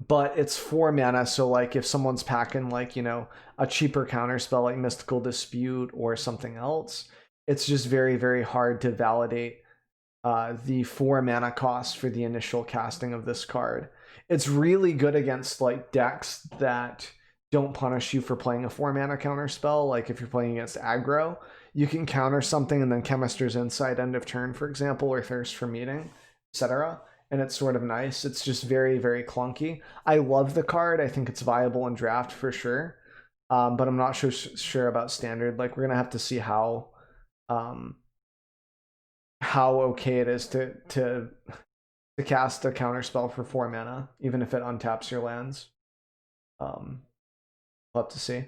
But it's 4 mana, so like if someone's packing like, you know, a cheaper counter spell like Mystical Dispute or something else, it's just very, very hard to validate the 4 mana cost for the initial casting of this card. It's really good against like decks that don't punish you for playing a 4 mana counter spell. Like if you're playing against aggro, you can counter something and then Chemister's Insight end of turn, for example, or Thirst for Meeting, etc. And it's sort of nice. It's just very, very clunky. I love the card. I think it's viable in draft for sure. But I'm not sure about standard. Like we're gonna have to see how okay it is to cast a counter spell for 4 mana, even if it untaps your lands. We'll have to see.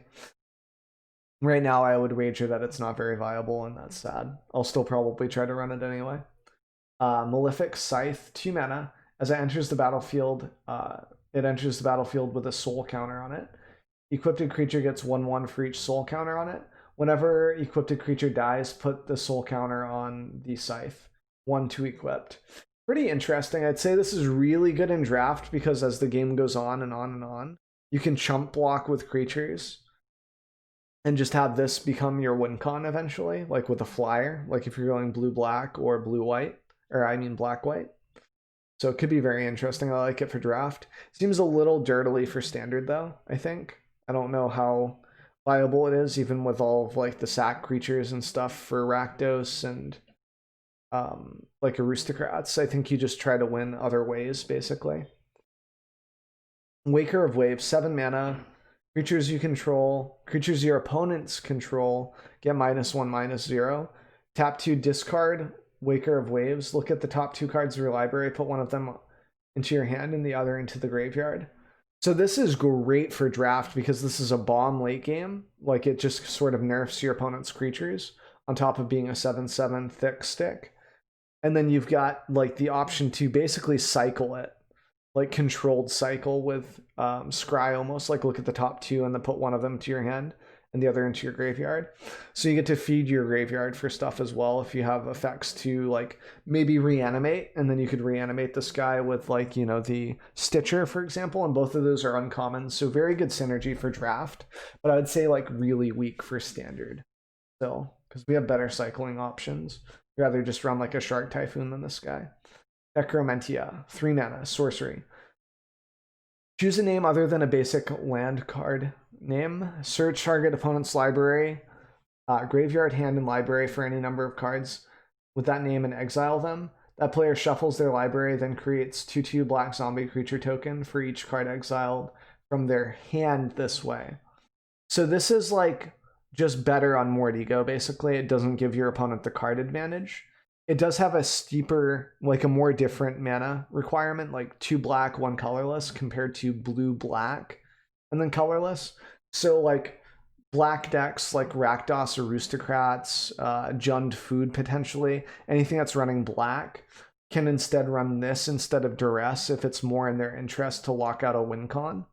Right now, I would wager that it's not very viable, and that's sad. I'll still probably try to run it anyway. Malefic Scythe, 2 mana. As it enters the battlefield, it enters the battlefield with a soul counter on it. Equipped creature gets 1/1 for each soul counter on it. Whenever equipped creature dies, put the soul counter on the Scythe. 1/2 equipped. Pretty interesting. I'd say this is really good in draft because as the game goes on and on and on, you can chump block with creatures and just have this become your win con eventually, like with a flyer, like if you're going blue-black or blue-white, or I mean black-white. So it could be very interesting. I like it for draft. Seems a little dirtily for standard though, I think. I don't know how viable it is, even with all of like the sack creatures and stuff for Rakdos and like Aristocrats. I think you just try to win other ways, basically. Waker of Waves, 7 mana. Creatures you control, creatures your opponents control, get -1/-0. Tap 2, discard Waker of Waves. Look at the top 2 cards of your library, put one of them into your hand and the other into the graveyard. So this is great for draft because this is a bomb late game. Like it just sort of nerfs your opponent's creatures on top of being a 7/7 thick stick. And then you've got like the option to basically cycle it, like controlled cycle with Scry almost, like look at the top 2 and then put one of them to your hand and the other into your graveyard. So you get to feed your graveyard for stuff as well if you have effects to like maybe reanimate, and then you could reanimate this guy with like, you know, the Stitcher, for example, and both of those are uncommon. So very good synergy for draft, but I would say like really weak for standard still, because we have better cycling options. I'd rather just run like a Shark Typhoon than this guy. Necromentia, 3 mana, sorcery. Choose a name other than a basic land card name. Search target opponent's library, graveyard, hand, and library for any number of cards with that name and exile them. That player shuffles their library, then creates 2/2 black zombie creature token for each card exiled from their hand this way. So this is like just better on Mordigo, basically. It doesn't give your opponent the card advantage. It does have a steeper, like a more different mana requirement, like 2 black, 1 colorless, compared to blue-black and then colorless. So like black decks like Rakdos, Aristocrats, Jund Food potentially, anything that's running black can instead run this instead of Duress if it's more in their interest to lock out a win con.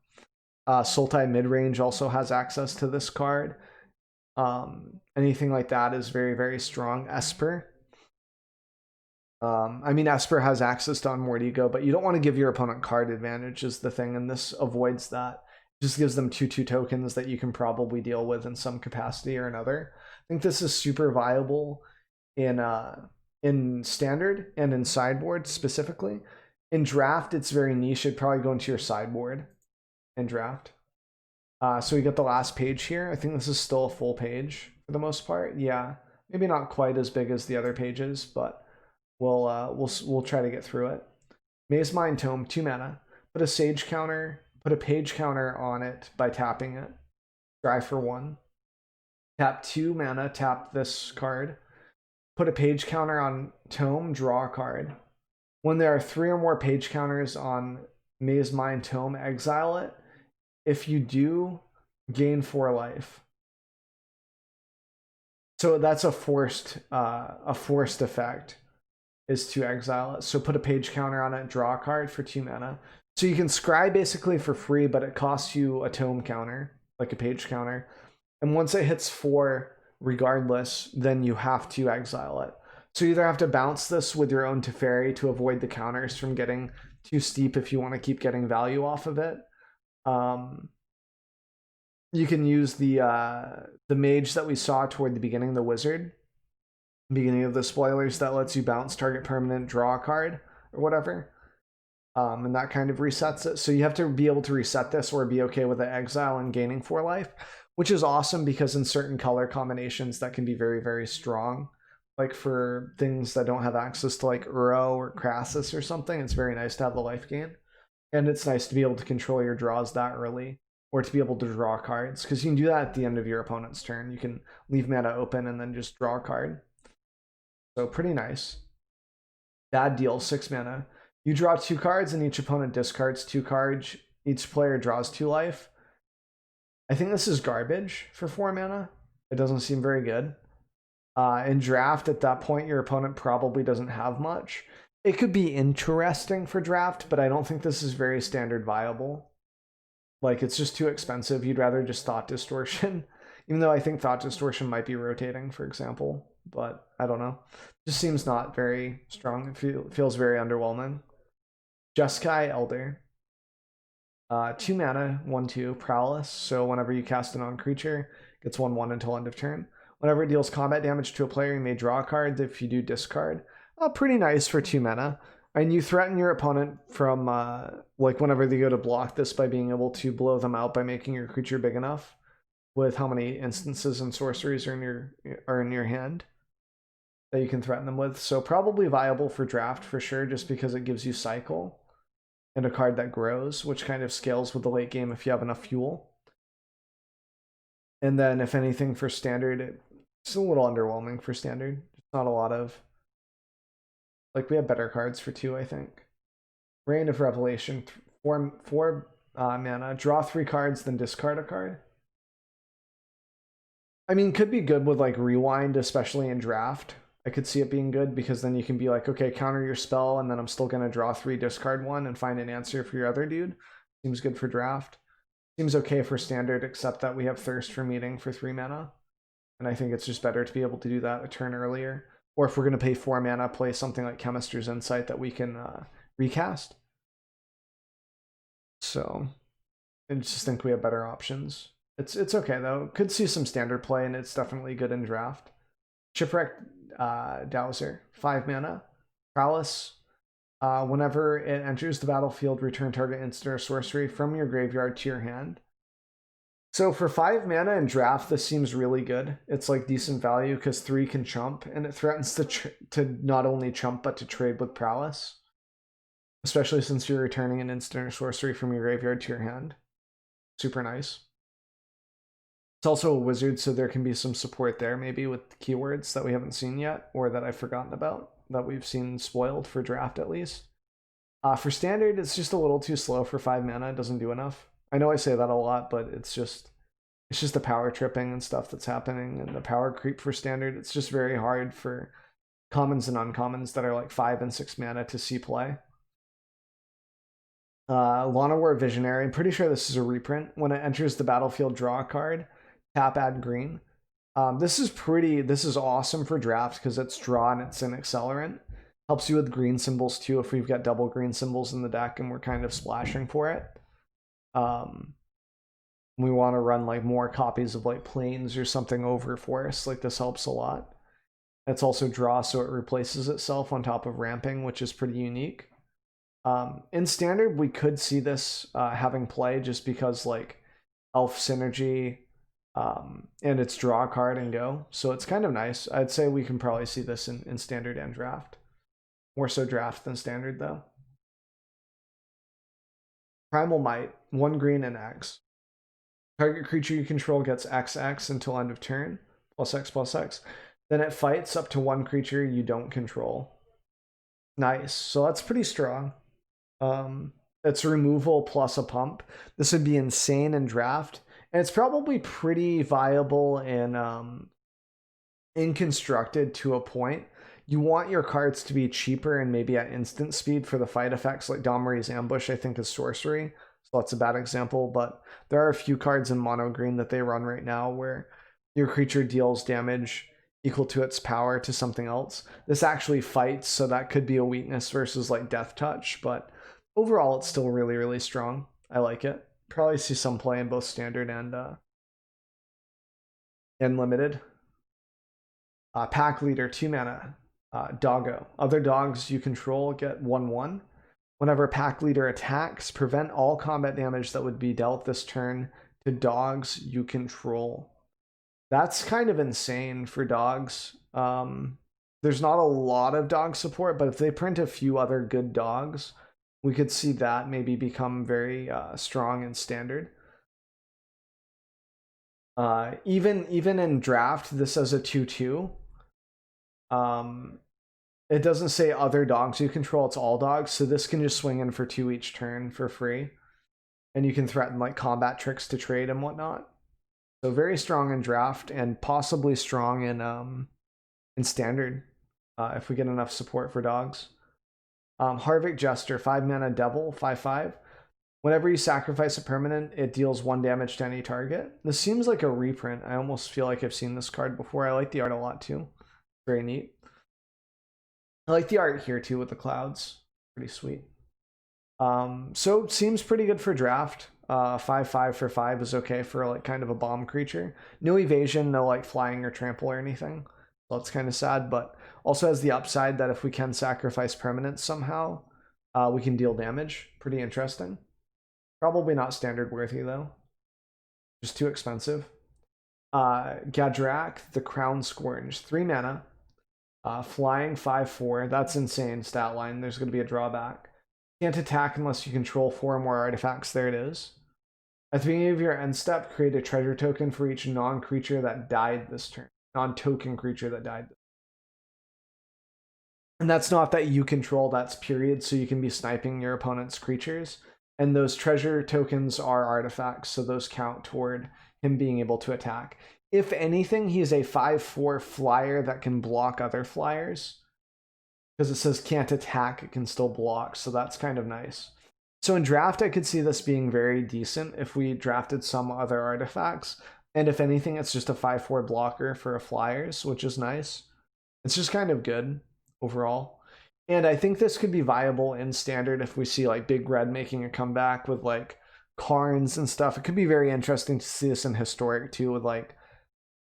Sultai Midrange also has access to this card. Anything like that is very, very strong. Esper. I mean, Esper has access to on Mordigo, but you don't want to give your opponent card advantage is the thing, and this avoids that. It just gives them 2/2 tokens that you can probably deal with in some capacity or another. I think this is super viable in standard and in sideboard specifically. In draft, it's very niche. It'd probably go into your sideboard in draft. So we got the last page here. I think this is still a full page for the most part. Yeah, maybe not quite as big as the other pages, but we'll try to get through it. Maze Mind Tome, 2 mana. Put a Sage counter, put a Page counter on it by tapping it. Dry for 1. Tap 2 mana, tap this card. Put a Page counter on Tome, draw a card. When there are 3 or more Page counters on Maze Mind Tome, exile it. If you do, gain 4 life. So that's a forced effect, is to exile it. So put a Page counter on it, draw a card for 2 mana. So you can scry basically for free, but it costs you a Tome counter, like a Page counter. And once it hits 4, regardless, then you have to exile it. So you either have to bounce this with your own Teferi to avoid the counters from getting too steep if you want to keep getting value off of it. You can use the mage that we saw toward the beginning, the wizard, beginning of the spoilers, that lets you bounce target permanent, draw a card, or whatever. And that kind of resets it. So you have to be able to reset this or be okay with the exile and gaining 4 life, which is awesome because in certain color combinations that can be very, very strong. Like for things that don't have access to like Uro or Crassus or something, it's very nice to have the life gain. And it's nice to be able to control your draws that early, or to be able to draw cards, because you can do that at the end of your opponent's turn. You can leave mana open and then just draw a card. So pretty nice. Bad deal, 6 mana. You draw 2 cards and each opponent discards 2 cards. Each player draws 2 life. I think this is garbage for 4 mana. It doesn't seem very good. In draft, at that point, your opponent probably doesn't have much. It could be interesting for draft, but I don't think this is very standard viable. Like, it's just too expensive. You'd rather just Thought Distortion. Even though I think Thought Distortion might be rotating, for example. But I don't know. Just seems not very strong. It feels very underwhelming. Jeskai Elder. 2 mana, 1/2, Prowess. So whenever you cast a non-creature, gets 1/1 until end of turn. Whenever it deals combat damage to a player, you may draw a card. If you do, discard. Pretty nice for 2 mana. And you threaten your opponent from, like, whenever they go to block this by being able to blow them out by making your creature big enough with how many instances and sorceries are in your hand that you can threaten them with. So probably viable for draft for sure, just because it gives you cycle and a card that grows, which kind of scales with the late game if you have enough fuel. And then if anything for standard, it's a little underwhelming for standard. Just not a lot of, like, we have better cards for 2, I think. Reign of Revelation, 4 mana, draw 3 cards, then discard a card. I mean, could be good with like rewind, especially in draft. I could see it being good because then you can be like, okay, counter your spell, and then I'm still gonna draw 3, discard 1, and find an answer for your other dude. Seems good for draft. Seems okay for standard, except that we have Thirst for Meeting for 3 mana. And I think it's just better to be able to do that a turn earlier. Or if we're going to pay 4 mana, play something like Chemist's Insight that we can recast. So I just think we have better options. It's okay, though. Could see some standard play, and it's definitely good in draft. Shipwreck Dowser, 5 mana. Prowess. Whenever it enters the battlefield, return target instant or sorcery from your graveyard to your hand. So for 5 mana in draft, this seems really good. It's like decent value because 3 can chump, and it threatens to not only chump but to trade with Prowess, especially since you're returning an instant or sorcery from your graveyard to your hand. Super nice. It's also a wizard, so there can be some support there, maybe with keywords that we haven't seen yet, or that I've forgotten about, that we've seen spoiled for draft at least. For standard, it's just a little too slow for 5 mana. It doesn't do enough. I know I say that a lot, but it's just the power tripping and stuff that's happening, and the power creep for standard. It's just very hard for commons and uncommons that are like 5 and 6 mana to see play. Llanowar Visionary. I'm pretty sure this is a reprint. When it enters the battlefield, draw a card. Tap, add green. This is awesome for draft because it's draw and it's an accelerant. Helps you with green symbols too if we've got double green symbols in the deck and we're kind of splashing for it. We want to run like more copies of like planes or something over for us. Like, this helps a lot. It's also draw, so it replaces itself on top of ramping, which is pretty unique. In standard, we could see this having play just because like elf synergy, and it's draw a card and go. So it's kind of nice. I'd say we can probably see this in standard and draft. More so draft than standard though. Primal Might, 1 green and X. Target creature you control gets XX until end of turn, +X+X. Then it fights up to 1 creature you don't control. Nice. So that's pretty strong. It's removal plus a pump. This would be insane in draft, and it's probably pretty viable in constructed to a point. You want your cards to be cheaper and maybe at instant speed for the fight effects, like Domri's Ambush, I think, is sorcery. So that's a bad example, but there are a few cards in mono green that they run right now where your creature deals damage equal to its power to something else. This actually fights, so that could be a weakness versus like Death Touch, but overall it's still really, really strong. I like it. Probably see some play in both standard and limited. Pack Leader, 2 mana. Doggo. Other dogs you control get 1/1. Whenever Pack Leader attacks, prevent all combat damage that would be dealt this turn to dogs you control. That's kind of insane for dogs. There's not a lot of dog support, but if they print a few other good dogs, we could see that maybe become very strong in standard. Even in draft, this has a 2/2. It doesn't say other dogs you control, it's all dogs, so this can just swing in for 2 each turn for free. And you can threaten like combat tricks to trade and whatnot. So very strong in draft and possibly strong in standard if we get enough support for dogs. Harvick Jester, 5 mana devil, 5/5. Whenever you sacrifice a permanent, it deals 1 damage to any target. This seems like a reprint. I almost feel like I've seen this card before. I like the art a lot too. Very neat. I like the art here too with the clouds. Pretty sweet. So it seems pretty good for draft. 5/5 for 5 is okay for like kind of a bomb creature. No evasion, no like flying or trample or anything. So that's kind of sad, but also has the upside that if we can sacrifice permanents somehow, we can deal damage. Pretty interesting. Probably not standard worthy though. Just too expensive. Gadrak, the Crown Scourge, 3 mana. Flying 5/4. That's insane stat line. There's going to be a drawback. Can't attack unless you control 4 or more artifacts. There it is. At the beginning of your end step, create a treasure token for each non-creature that died this turn. Non-token creature that died. And that's not that you control, that's period, so you can be sniping your opponent's creatures. And those treasure tokens are artifacts, so those count toward him being able to attack. If anything, he's a 5/4 flyer that can block other flyers. Because it says can't attack, it can still block, so that's kind of nice. So in draft, I could see this being very decent if we drafted some other artifacts. And if anything, it's just a 5/4 blocker for a flyers, which is nice. It's just kind of good overall. And I think this could be viable in standard if we see like Big Red making a comeback with like Karns and stuff. It could be very interesting to see this in historic too with like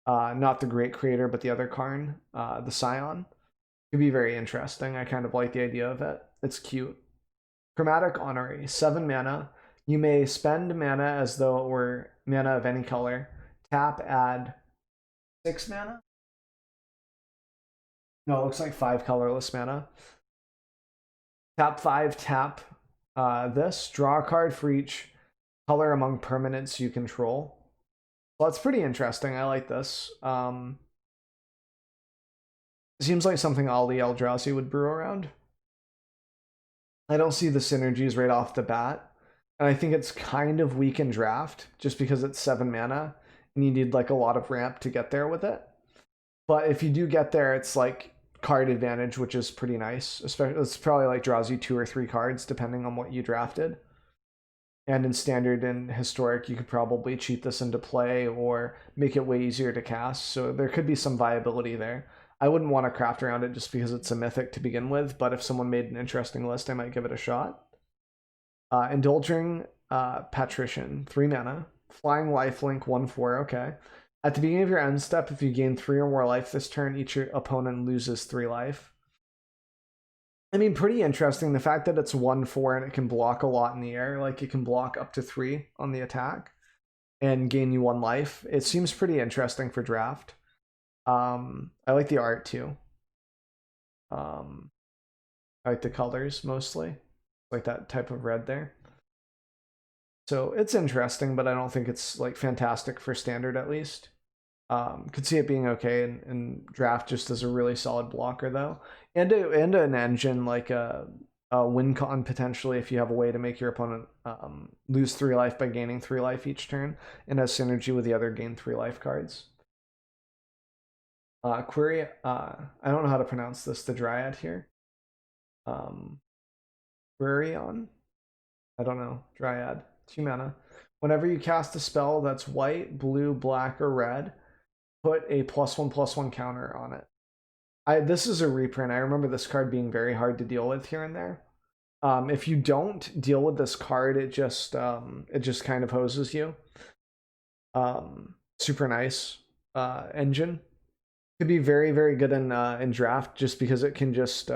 not the Great Creator, but the other Karn, the Scion. It could be very interesting. I kind of like the idea of it. It's cute. Chromatic Honorary, 7 mana. You may spend mana as though it were mana of any color. Tap, add 6 mana. No, it looks like 5 colorless mana. Tap 5, tap this. Draw a card for each color among permanents you control. Well, that's pretty interesting. I like this. Seems like something Ali Eldrazi would brew around. I don't see the synergies right off the bat. And I think it's kind of weak in draft just because it's 7 mana and you need like a lot of ramp to get there with it. But if you do get there, it's like card advantage, which is pretty nice. Especially, it's probably like draws you 2 or 3 cards depending on what you drafted. And in standard and historic, you could probably cheat this into play or make it way easier to cast. So there could be some viability there. I wouldn't want to craft around it just because it's a mythic to begin with, but if someone made an interesting list, I might give it a shot. Indulging Patrician, 3 mana. Flying Lifelink, 1/4, okay. At the beginning of your end step, if you gain 3 or more life this turn, each opponent loses 3 life. I mean, pretty interesting. The fact that it's 1/4 and it can block a lot in the air, like it can block up to 3 on the attack and gain you 1 life. It seems pretty interesting for draft. I like the art too. I like the colors mostly, like that type of red there. So it's interesting, but I don't think it's like fantastic for standard at least. Could see it being okay in draft just as a really solid blocker though, and an engine like a win con potentially if you have a way to make your opponent lose 3 life by gaining 3 life each turn, and has synergy with the other gain 3 life cards. Query, I don't know how to pronounce this. The Dryad here. Quirion? I don't know. Dryad. 2 mana. Whenever you cast a spell that's white, blue, black, or red, put a +1/+1 counter on it. This is a reprint. I remember this card being very hard to deal with here and there. If you don't deal with this card, it just kind of hoses you. Super nice engine. Could be very, very good in draft just because it can just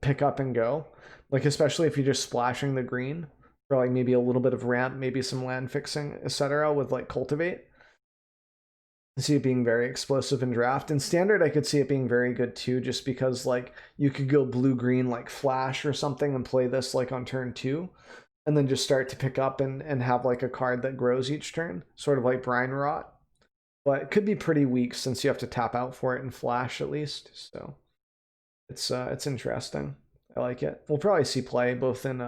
pick up and go. Like especially if you're just splashing the green for like maybe a little bit of ramp, maybe some land fixing, etc. with like cultivate. I see it being very explosive in draft. In standard, I could see it being very good too, just because like you could go blue-green like flash or something and play this like on turn 2, and then just start to pick up and have like a card that grows each turn, sort of like Brine Rot. But it could be pretty weak since you have to tap out for it and flash at least. So it's interesting. I like it. We'll probably see play both in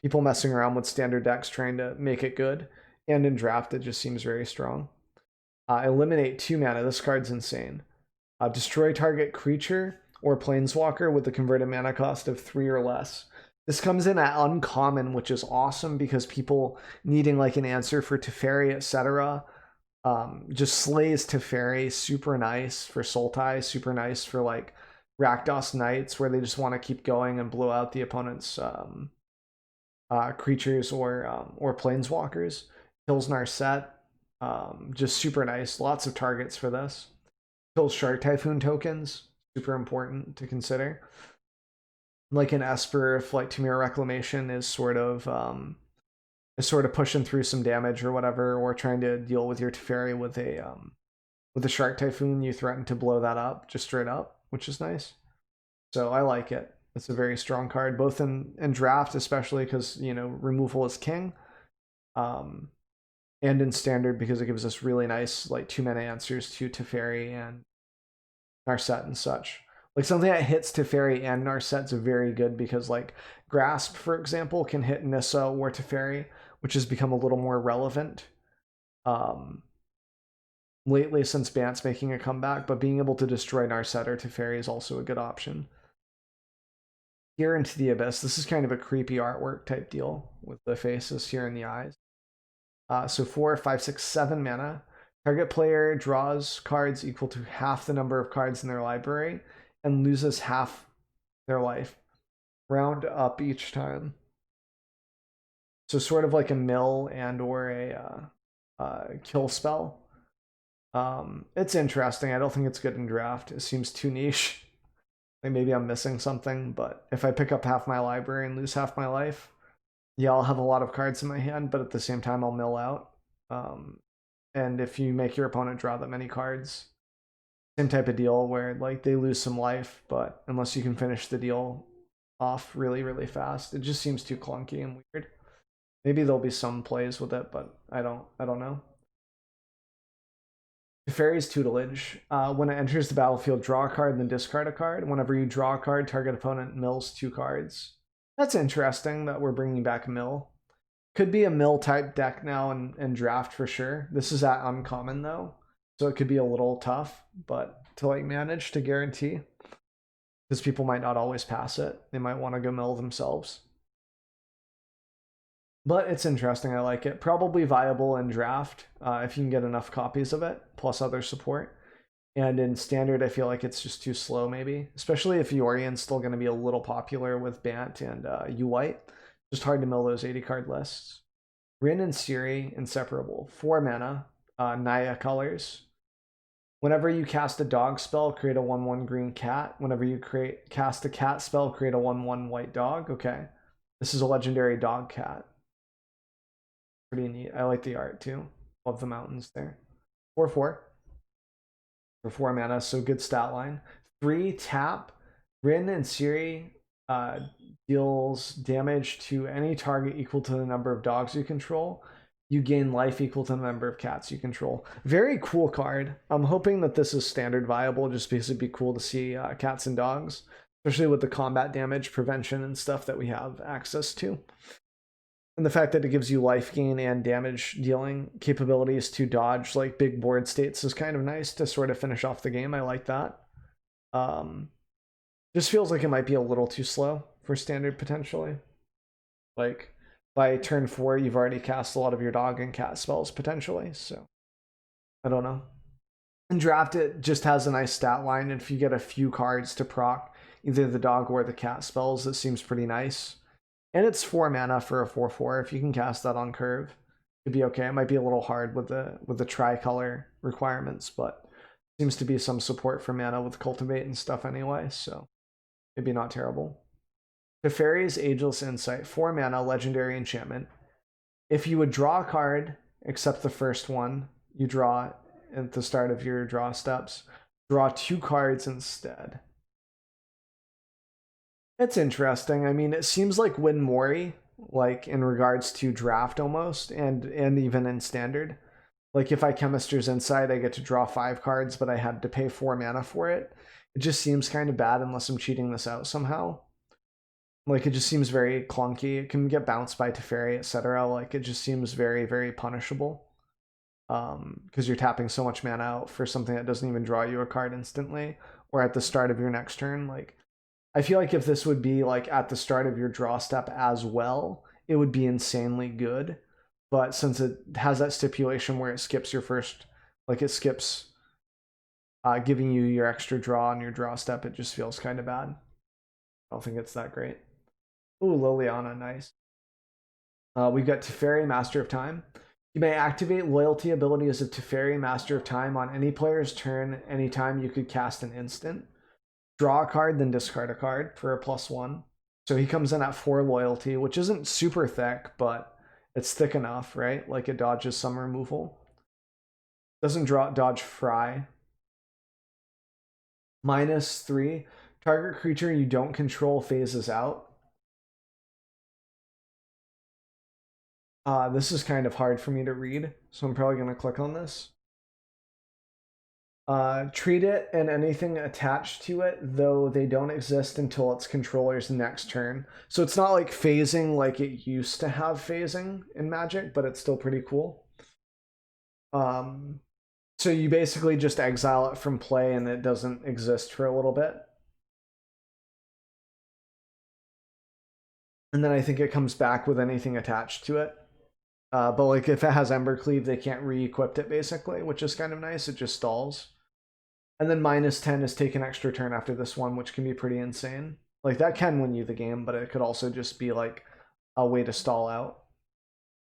people messing around with standard decks trying to make it good, and in draft it just seems very strong. Eliminate 2 mana. This card's insane. Destroy target creature or planeswalker with the converted mana cost of 3 or less. This comes in at uncommon, which is awesome because people needing like an answer for Teferi, etc. Just slays Teferi, super nice for Sultai, super nice for like Rakdos Knights, where they just want to keep going and blow out the opponent's creatures or planeswalkers. Kills Narset. Just super nice. Lots of targets for this. Kills Shark Typhoon tokens. Super important to consider. Like an Esper, if like Tamir Reclamation is sort of pushing through some damage or whatever, or trying to deal with your Teferi with a Shark Typhoon, you threaten to blow that up just straight up, which is nice. So I like it. It's a very strong card, both in draft, especially because removal is king. And in standard because it gives us really nice like 2 mana answers to Teferi and Narset and such. Like something that hits Teferi and Narset's very good because like Grasp, for example, can hit Nissa or Teferi, which has become a little more relevant lately since Bant's making a comeback, but being able to destroy Narset or Teferi is also a good option. Here into the Abyss, this is kind of a creepy artwork type deal with the faces here in the eyes. So 4, 5, 6, 7 mana. Target player draws cards equal to half the number of cards in their library and loses half their life. Round up each time. So sort of like a mill and or a kill spell. It's interesting. I don't think it's good in draft. It seems too niche. Like maybe I'm missing something, but if I pick up half my library and lose half my life, yeah, I'll have a lot of cards in my hand, but at the same time, I'll mill out. And if you make your opponent draw that many cards, same type of deal where like they lose some life, but unless you can finish the deal off really, really fast, it just seems too clunky and weird. Maybe there'll be some plays with it, but I don't know. Teferi's Tutelage. When it enters the battlefield, draw a card and then discard a card. Whenever you draw a card, target opponent mills 2 cards. That's interesting that we're bringing back mill. Could be a mill type deck now in draft for sure. This is at uncommon though, so it could be a little tough, but to like manage to guarantee, because people might not always pass it. They might want to go mill themselves. But it's interesting. I like it. Probably viable in draft if you can get enough copies of it, plus other support. And in standard, I feel like it's just too slow, maybe. Especially if Yorian's still going to be a little popular with Bant and U-White. Just hard to mill those 80 card lists. Rin and Siri, inseparable. 4 mana, Naya colors. Whenever you cast a dog spell, create a 1/1 green cat. Whenever you cast a cat spell, create a 1/1 white dog. Okay. This is a legendary dog cat. Pretty neat. I like the art too. Love the mountains there. 4/4. For 4 mana, so good stat line. 3 tap. Rin and Siri deals damage to any target equal to the number of dogs you control. You gain life equal to the number of cats you control. Very cool card. I'm hoping that this is standard viable just because it'd be cool to see cats and dogs, especially with the combat damage prevention and stuff that we have access to. And the fact that it gives you life gain and damage dealing capabilities to dodge like big board states is kind of nice to sort of finish off the game. I like that. Just feels like it might be a little too slow for standard potentially. Like by turn 4, you've already cast a lot of your dog and cat spells potentially. So I don't know. And draft it just has a nice stat line. And if you get a few cards to proc either the dog or the cat spells, it seems pretty nice. And it's 4 mana for a 4/4. If you can cast that on curve, it'd be okay. It might be a little hard with the tricolor requirements, but seems to be some support for mana with cultivate and stuff anyway, so maybe not terrible. Teferi's Ageless Insight, 4 mana, legendary enchantment. If you would draw a card, except the first one you draw at the start of your draw steps, draw 2 cards instead. It's interesting. I mean, it seems like Win Mori, like in regards to draft almost, and even in standard. Like if I Chemister's Insight, I get to draw 5 cards, but I had to pay 4 mana for it. It just seems kind of bad unless I'm cheating this out somehow. Like it just seems very clunky. It can get bounced by Teferi, etc. Like it just seems very, very punishable. Because you're tapping so much mana out for something that doesn't even draw you a card instantly, or at the start of your next turn. Like I feel like if this would be like at the start of your draw step as well, it would be insanely good. But since it has that stipulation where it skips your first, like it skips giving you your extra draw on your draw step, it just feels kind of bad. I don't think it's that great. Ooh, Liliana, nice. We've got Teferi, Master of Time. You may activate loyalty abilities of Teferi, Master of Time on any player's turn anytime you could cast an instant. Draw a card, then discard a card for a +1. So he comes in at 4 loyalty, which isn't super thick, but it's thick enough, right? Like it dodges some removal. Doesn't dodge Fry. -3. Target creature you don't control phases out. This is kind of hard for me to read, so I'm probably going to click on this. Treat it and anything attached to it, though they don't exist until its controller's next turn. So it's not like phasing like it used to have phasing in Magic, but it's still pretty cool. So you basically just exile it from play and it doesn't exist for a little bit. And then I think it comes back with anything attached to it. But like if it has Embercleave, they can't re-equip it basically, which is kind of nice. It just stalls. And then -10 is take an extra turn after this one, which can be pretty insane. Like that can win you the game, but it could also just be like a way to stall out.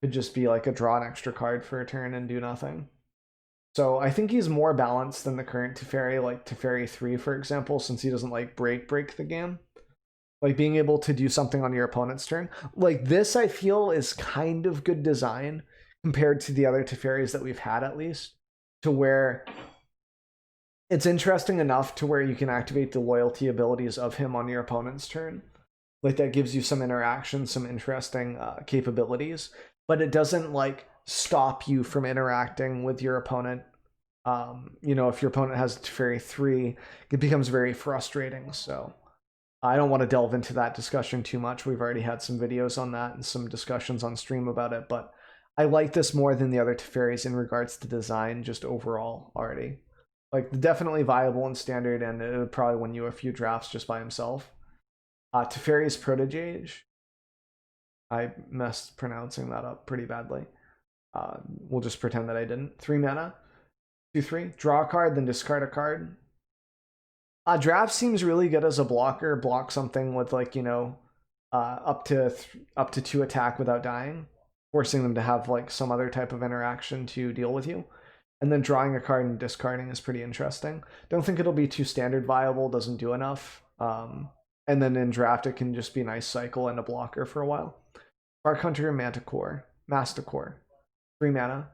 It could just be like a draw an extra card for a turn and do nothing. So I think he's more balanced than the current Teferi, like Teferi 3, for example, since he doesn't like break the game. Like being able to do something on your opponent's turn. Like this, I feel, is kind of good design compared to the other Teferis that we've had, at least, to where it's interesting enough to where you can activate the loyalty abilities of him on your opponent's turn. Like that gives you some interaction, some interesting capabilities, but it doesn't like stop you from interacting with your opponent. You know, if your opponent has Teferi 3, it becomes very frustrating. So I don't want to delve into that discussion too much. We've already had some videos on that and some discussions on stream about it, but I like this more than the other Teferis in regards to design, just overall already. Like definitely viable in standard, and it would probably win you a few drafts just by himself. Teferi's Protégage. I messed pronouncing that up pretty badly. We'll just pretend that I didn't. 3 mana, 2/3. Draw a card, then discard a card. Draft seems really good as a blocker. Block something with like, you know, up to 2 attack without dying, forcing them to have like some other type of interaction to deal with you. And then drawing a card and discarding is pretty interesting. Don't think it'll be too standard viable, doesn't do enough. And then in draft, it can just be a nice cycle and a blocker for a while. Bark Hunter, Manticore, Masticore, 3 mana.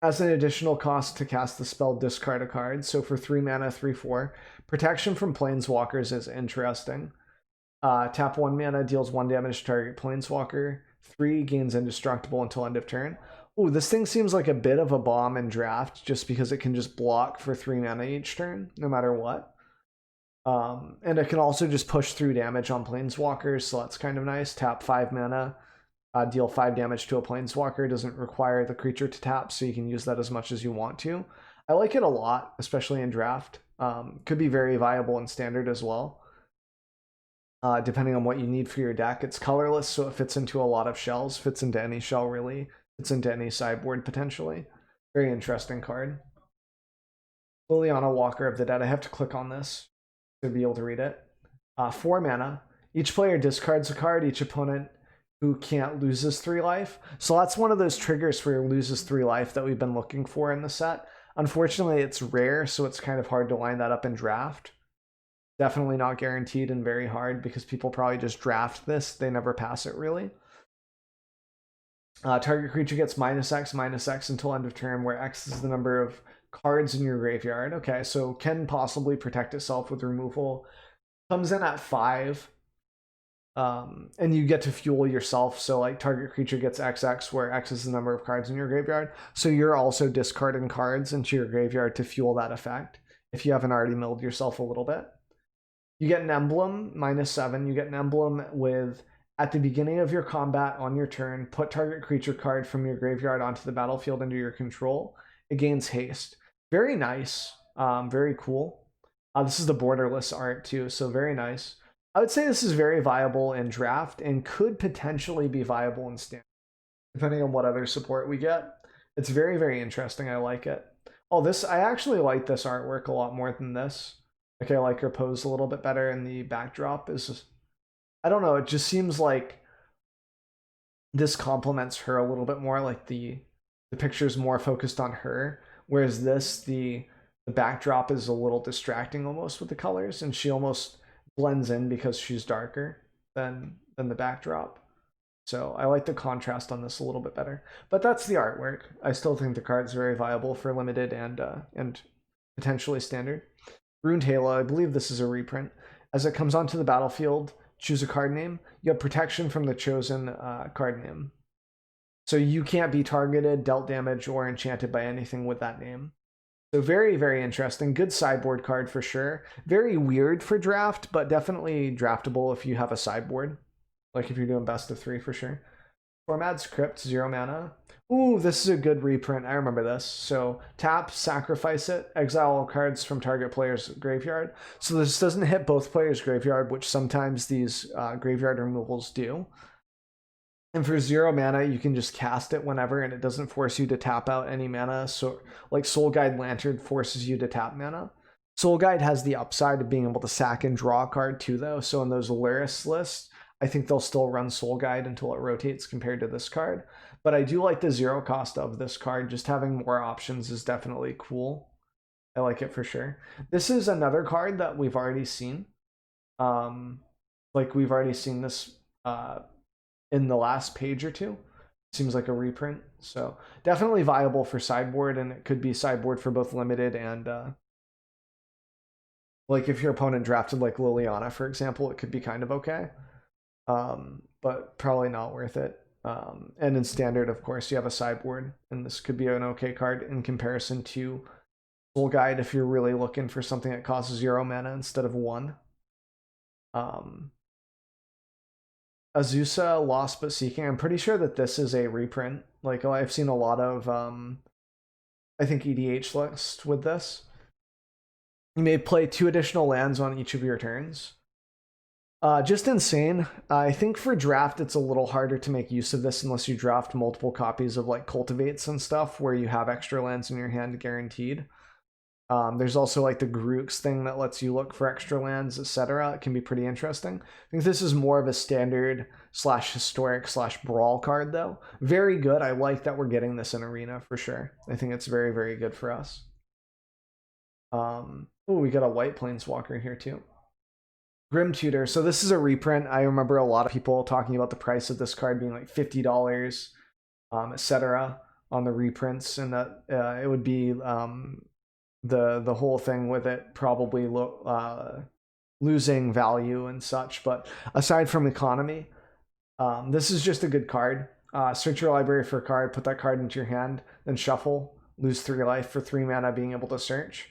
As an additional cost to cast the spell, discard a card. So for 3 mana, 3/4, protection from planeswalkers is interesting. Tap 1 mana, deals 1 damage to target planeswalker. 3 gains indestructible until end of turn. Ooh, this thing seems like a bit of a bomb in draft just because it can just block for 3 mana each turn, no matter what. And it can also just push through damage on planeswalkers, so that's kind of nice. Tap 5 mana, deal 5 damage to a planeswalker. Doesn't require the creature to tap, so you can use that as much as you want to. I like it a lot, especially in draft. Could be very viable in standard as well. Depending on what you need for your deck. It's colorless, so it fits into a lot of shells, fits into any shell really, fits into any sideboard potentially. Very interesting card. Liliana, Walker of the Dead. I have to click on this to be able to read it. 4 mana. Each player discards a card. Each opponent who can't loses 3 life. So that's one of those triggers for loses 3 life that we've been looking for in the set. Unfortunately, it's rare, so it's kind of hard to line that up in draft. Definitely not guaranteed and very hard because people probably just draft this. They never pass it really. Target creature gets -X until end of turn, where X is the number of cards in your graveyard. Okay, so can possibly protect itself with removal. Comes in at 5. And you get to fuel yourself. So like target creature gets XX, where X is the number of cards in your graveyard. So you're also discarding cards into your graveyard to fuel that effect if you haven't already milled yourself a little bit. You get an emblem, -7. You get an emblem with, at the beginning of your combat on your turn, put target creature card from your graveyard onto the battlefield under your control. It gains haste. Very nice. Very cool. This is the borderless art too, so very nice. I would say this is very viable in draft and could potentially be viable in standard, depending on what other support we get. It's very, very interesting. I like it. Oh, I actually like this artwork a lot more than this. Like I like her pose a little bit better, and the backdrop is, I don't know, it just seems like this complements her a little bit more. Like the picture's more focused on her, whereas this, the backdrop is a little distracting almost with the colors, and she almost blends in because she's darker than the backdrop. So I like the contrast on this a little bit better. But that's the artwork. I still think the card's very viable for limited and potentially standard. Ruined Halo, I believe this is a reprint. As it comes onto the battlefield, choose a card name. You have protection from the chosen card name. So you can't be targeted, dealt damage, or enchanted by anything with that name. So very, very interesting. Good sideboard card for sure. Very weird for draft, but definitely draftable if you have a sideboard. Like if you're doing best of 3 for sure. Formad's Crypt, 0 mana. Ooh, this is a good reprint. I remember this. So tap, sacrifice it, exile all cards from target player's graveyard. So this doesn't hit both players' graveyard, which sometimes these graveyard removals do. And for 0 mana, you can just cast it whenever, and it doesn't force you to tap out any mana. So like Soul Guide Lantern forces you to tap mana. Soul Guide has the upside of being able to sack and draw a card too, though. So in those Luris lists, I think they'll still run Soul Guide until it rotates compared to this card. But I do like the 0 cost of this card. Just having more options is definitely cool. I like it for sure. This is another card that we've already seen. Like we've already seen this in the last page or two. Seems like a reprint. So definitely viable for sideboard, and it could be sideboard for both limited and like if your opponent drafted like Liliana, for example, it could be kind of okay. But probably not worth it. And in standard, of course, you have a sideboard, and this could be an okay card in comparison to Soul Guide if you're really looking for something that costs 0 mana instead of 1. Azusa, Lost But Seeking. I'm pretty sure that this is a reprint. Like I've seen a lot of, I think EDH list with this. You may play 2 additional lands on each of your turns. Just insane. I think for draft, it's a little harder to make use of this unless you draft multiple copies of like Cultivates and stuff where you have extra lands in your hand guaranteed. There's also like the Grooks thing that lets you look for extra lands, etc. It can be pretty interesting. I think this is more of a standard / historic / brawl card though. Very good. I like that we're getting this in Arena for sure. I think it's very, very good for us. Oh, we got a white Planeswalker here too. Grim Tutor. So this is a reprint. I remember a lot of people talking about the price of this card being like $50, etc. on the reprints, and that it would be the whole thing with it probably losing value and such. But aside from economy, this is just a good card. Search your library for a card, put that card into your hand, then shuffle, lose 3 life for 3 mana, being able to search.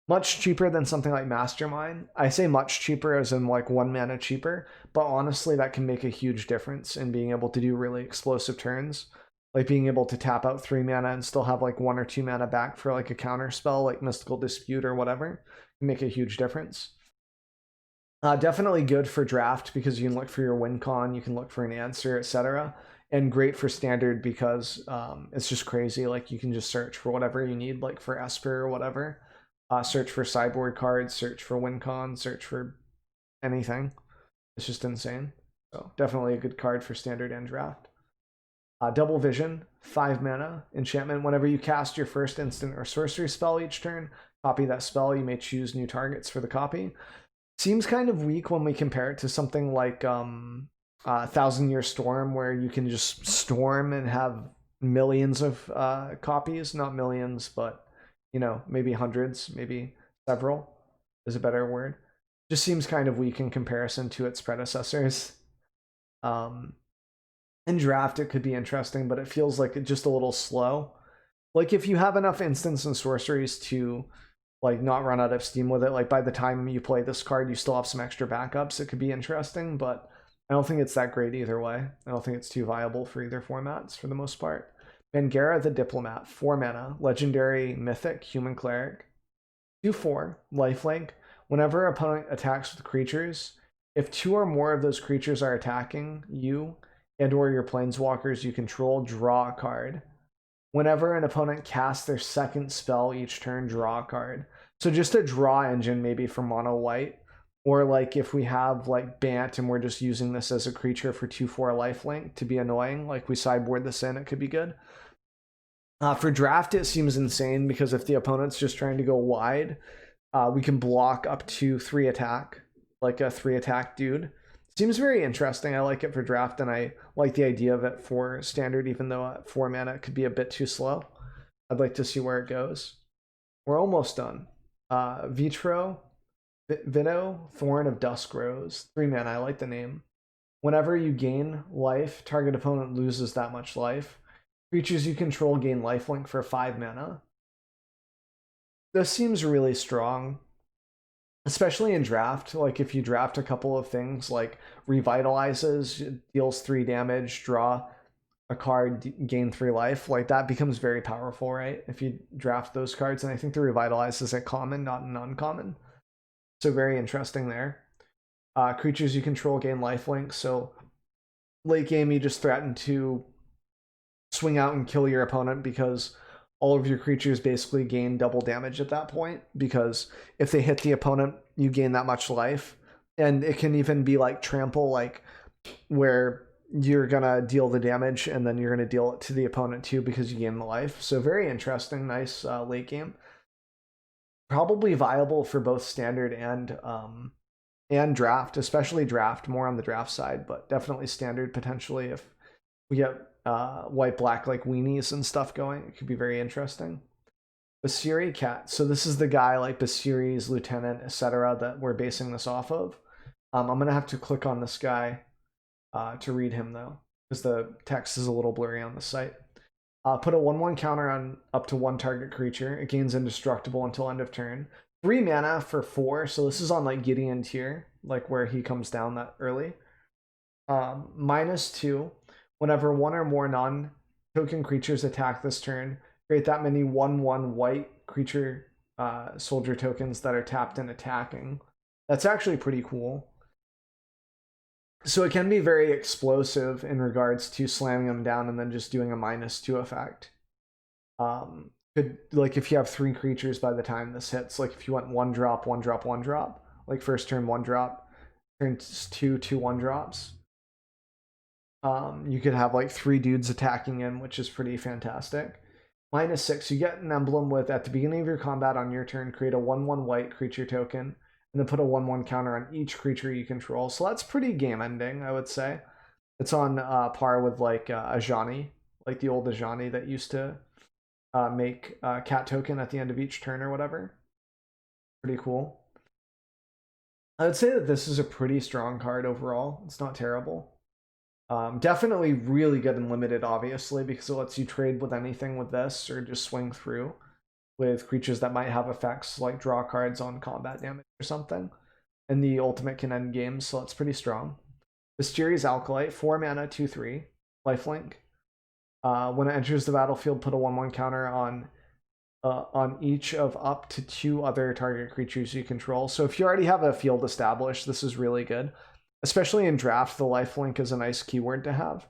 Much cheaper than something like Mastermind. I say much cheaper as in like 1 mana cheaper, but honestly that can make a huge difference in being able to do really explosive turns. Like being able to tap out 3 mana and still have like 1 or 2 mana back for like a counter spell like Mystical Dispute or whatever can make a huge difference. Definitely good for draft because you can look for your win con, you can look for an answer, etc. And great for standard because it's just crazy. Like you can just search for whatever you need, like for Esper or whatever. Search for sideboard cards, search for win con, search for anything. It's just insane. So definitely a good card for standard and draft. Double Vision, 5 mana, enchantment. Whenever you cast your first instant or sorcery spell each turn, copy that spell. You may choose new targets for the copy. Seems kind of weak when we compare it to something like Thousand Year Storm, where you can just storm and have millions of copies. Not millions, but you know, maybe hundreds, maybe several is a better word. Just seems kind of weak in comparison to its predecessors. In draft, it could be interesting, but it feels like it's just a little slow. Like if you have enough instants and sorceries to like not run out of steam with it, like by the time you play this card, you still have some extra backups. It could be interesting, but I don't think it's that great either way. I don't think it's too viable for either formats for the most part. Bangara the Diplomat, 4 mana, legendary mythic, human cleric, 2/4, lifelink. Whenever opponent attacks with creatures, if 2 or more of those creatures are attacking you and or your planeswalkers you control, draw a card. Whenever an opponent casts their second spell each turn, draw a card. So just a draw engine maybe for mono white, or like if we have like Bant and we're just using this as a creature for 2/4 lifelink to be annoying, like we sideboard this in, it could be good. For draft, it seems insane because if the opponent's just trying to go wide, we can block up to 3 attack, like a 3 attack dude. Seems very interesting. I like it for draft, and I like the idea of it for standard, even though at 4 mana it could be a bit too slow. I'd like to see where it goes. We're almost done. Vitro, Vito, Thorn of Dusk Rose, 3 mana. I like the name. Whenever you gain life, target opponent loses that much life. Creatures you control gain lifelink for 5 mana. This seems really strong, especially in draft. Like if you draft a couple of things like revitalizes, deals 3 damage, draw a card, gain 3 life, like that becomes very powerful, right? If you draft those cards, and I think the revitalize is a common, not an uncommon. So very interesting there. Creatures you control gain lifelink, so late game you just threaten to swing out and kill your opponent because all of your creatures basically gain double damage at that point, because if they hit the opponent, you gain that much life. And it can even be like trample, like where you're gonna deal the damage and then you're gonna deal it to the opponent too because you gain the life. So very interesting, nice late game. Probably viable for both standard and draft, especially draft, more on the draft side, but definitely standard potentially if we get white black like weenies and stuff going. It could be very interesting. Basiri Cat. So this is the guy like Basiri's lieutenant, etc. that we're basing this off of. I'm gonna have to click on this guy to read him though, because the text is a little blurry on the site. Put a 1/1 counter on up to 1 target creature. It gains indestructible until end of turn. 3 mana for 4. So this is on like Gideon tier, like where he comes down that early. -2. Whenever 1 or more non-token creatures attack this turn, create that many 1/1 white creature soldier tokens that are tapped and attacking. That's actually pretty cool. So it can be very explosive in regards to slamming them down and then just doing a -2 effect. Could, like if you have 3 creatures by the time this hits, like if you went 1 drop, 1 drop, 1 drop, like first turn 1 drop, turn 2 1-drops. You could have like 3 dudes attacking in, which is pretty fantastic. -6, you get an emblem with at the beginning of your combat on your turn, create a 1/1 white creature token, and then put a 1/1 counter on each creature you control. So that's pretty game ending, I would say. It's on par with like Ajani, like the old Ajani that used to make a cat token at the end of each turn or whatever. Pretty cool. I would say that this is a pretty strong card overall. It's not terrible. Definitely really good and limited, obviously, because it lets you trade with anything with this or just swing through with creatures that might have effects like draw cards on combat damage or something. And the ultimate can end games, so it's pretty strong. Mysterious Alkalite, 4 mana, 2/3, lifelink. When it enters the battlefield, put a 1/1 counter on each of up to 2 other target creatures you control. So if you already have a field established, this is really good. Especially in draft, the lifelink is a nice keyword to have.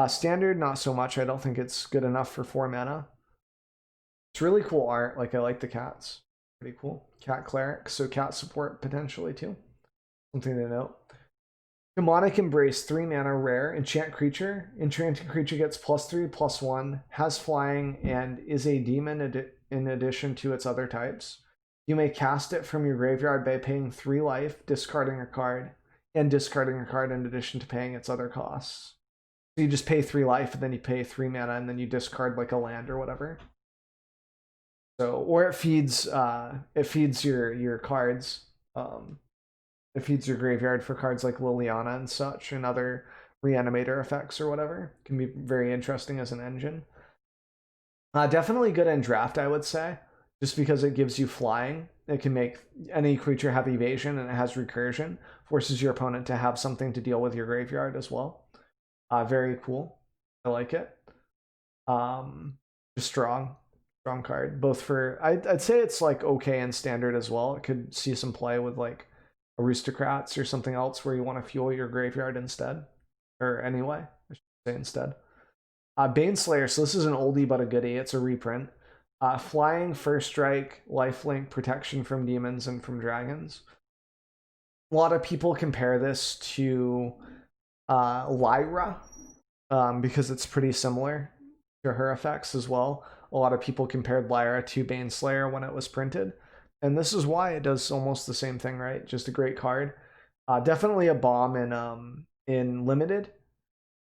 Standard, not so much. I don't think it's good enough for 4 mana. It's really cool art. Like, I like the cats. Pretty cool. Cat Cleric, so cat support potentially too. Something to note. Demonic Embrace, 3 mana, rare, enchant creature. Enchanted creature gets +3/+1, has flying, and is a demon in addition to its other types. You may cast it from your graveyard by paying 3 life, discarding a card, and discarding a card in addition to paying its other costs. So you just pay 3 life, and then you pay 3 mana, and then you discard like a land or whatever. So, or it feeds your cards. It feeds your graveyard for cards like Liliana and such, and other reanimator effects or whatever. It can be very interesting as an engine. Definitely good in draft, I would say, just because it gives you flying. It can make any creature have evasion, and it has recursion. Forces your opponent to have something to deal with your graveyard as well. Very cool. I like it. Just strong card. Both for, I'd say it's like okay in standard as well. It could see some play with like Aristocrats or something else where you want to fuel your graveyard instead. Or anyway, I should say instead. Baneslayer, so this is an oldie but a goodie. It's a reprint. Flying, first strike, lifelink, protection from demons and from dragons. A lot of people compare this to Lyra because it's pretty similar to her effects as well. A lot of people compared Lyra to Baneslayer when it was printed. And this is why it does almost the same thing, right? Just a great card. Definitely a bomb in limited.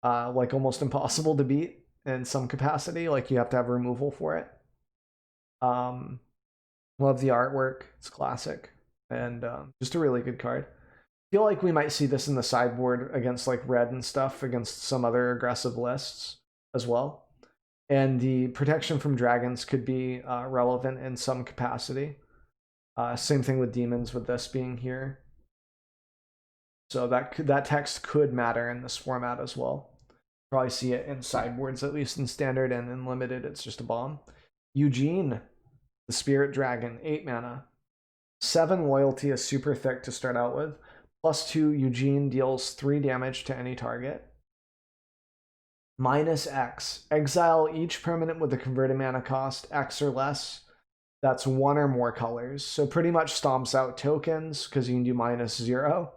Like almost impossible to beat in some capacity. Like you have to have removal for it. Love the artwork. It's classic. And just a really good card. Feel like we might see this in the sideboard against like red and stuff, against some other aggressive lists as well. And the protection from dragons could be relevant in some capacity. Same thing with demons with this being here. So that text could matter in this format as well. Probably see it in sideboards, at least in standard, and in limited it's just a bomb. Eugene, the Spirit Dragon, 8 mana. 7 loyalty is super thick to start out with. +2, Eugene deals 3 damage to any target. -X, exile each permanent with a converted mana cost X or less. That's 1 or more colors. So pretty much stomps out tokens because you can do -0.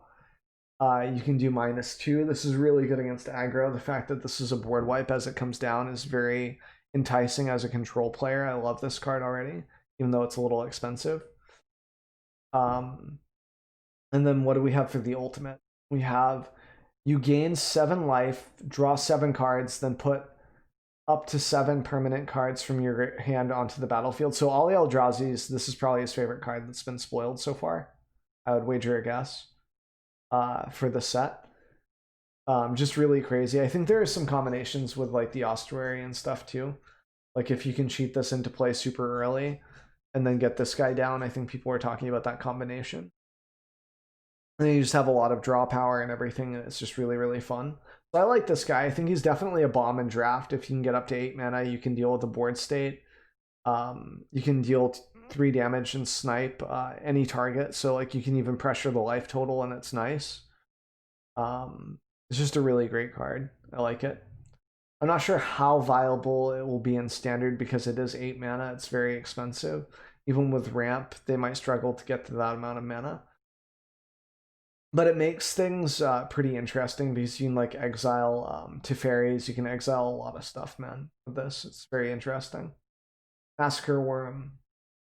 You can do -2. This is really good against aggro. The fact that this is a board wipe as it comes down is very enticing as a control player. I love this card already, even though it's a little expensive. And then what do we have for the ultimate? We have you gain 7 life, draw 7 cards, then put up to 7 permanent cards from your hand onto the battlefield. So Ali Eldrazi's, this is probably his favorite card that's been spoiled so far. I would wager a guess for the set. Just really crazy. I think there are some combinations with like the Ossuary and stuff too. Like if you can cheat this into play super early and then get this guy down, I think people are talking about that combination. And then you just have a lot of draw power and everything, and it's just really, really fun. So I like this guy. I think he's definitely a bomb in draft. If you can get up to 8 mana, you can deal with the board state. You can deal 3 damage and snipe any target. So like you can even pressure the life total, and it's nice. It's just a really great card. I like it. I'm not sure how viable it will be in standard because it is 8 mana. It's very expensive. Even with ramp, they might struggle to get to that amount of mana. But it makes things pretty interesting because you can like exile Teferis. You can exile a lot of stuff, man, with this. It's very interesting. Massacre Worm.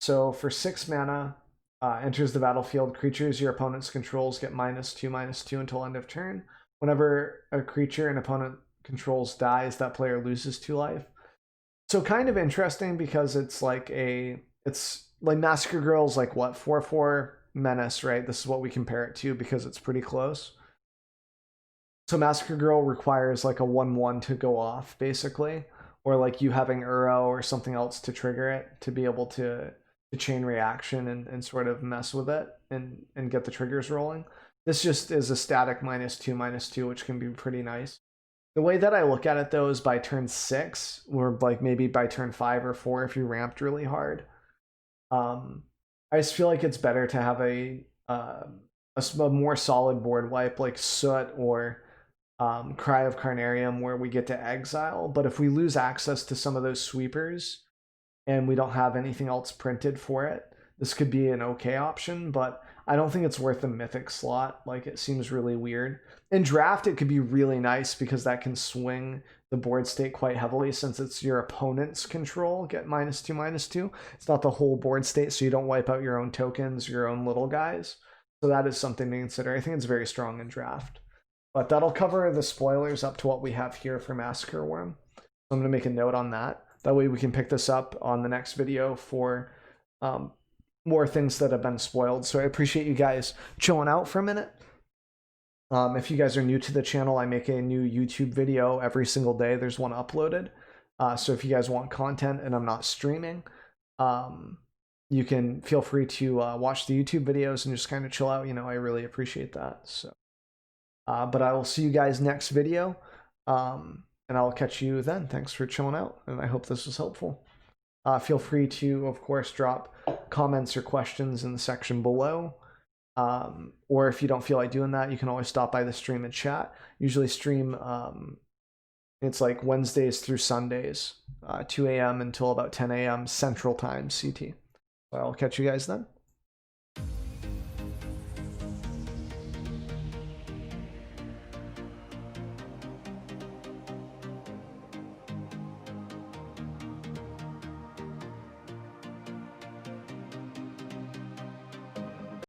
So for 6 mana, enters the battlefield. Creatures your opponent's controls get -2/-2 until end of turn. Whenever a creature an opponent controls dies, that player loses 2 life. So kind of interesting because it's like Massacre Girl's like what 4/4 Menace, right? This is what we compare it to because it's pretty close. So Massacre Girl requires like a 1/1 to go off basically, or like you having Uro or something else to trigger it to be able to chain reaction and sort of mess with it and get the triggers rolling. This just is a static -2/2, which can be pretty nice. The way that I look at it though is by turn 6, or like maybe by turn 5 or 4 if you ramped really hard. I just feel like it's better to have a more solid board wipe like Soot or Cry of Carnarium where we get to exile. But if we lose access to some of those sweepers and we don't have anything else printed for it, this could be an okay option, but I don't think it's worth the mythic slot. Like, it seems really weird. In draft, it could be really nice because that can swing the board state quite heavily since it's your opponent's control, get -2/2. It's not the whole board state, so you don't wipe out your own tokens, your own little guys. So that is something to consider. I think it's very strong in draft. But that'll cover the spoilers up to what we have here for Massacre Worm. So I'm going to make a note on that. That way we can pick this up on the next video for more things that have been spoiled. So I appreciate you guys chilling out for a minute. If you guys are new to the channel, I make a new YouTube video every single day. There's one uploaded. So if you guys want content and I'm not streaming, you can feel free to watch the YouTube videos and just kind of chill out. You know, I really appreciate that. So, but I will see you guys next video. And I'll catch you then. Thanks for chilling out, and I hope this was helpful. Feel free to, of course, drop comments or questions in the section below. Or if you don't feel like doing that, you can always stop by the stream and chat. Usually stream, it's like Wednesdays through Sundays, 2 a.m. until about 10 a.m. Central Time, CT. So I'll catch you guys then.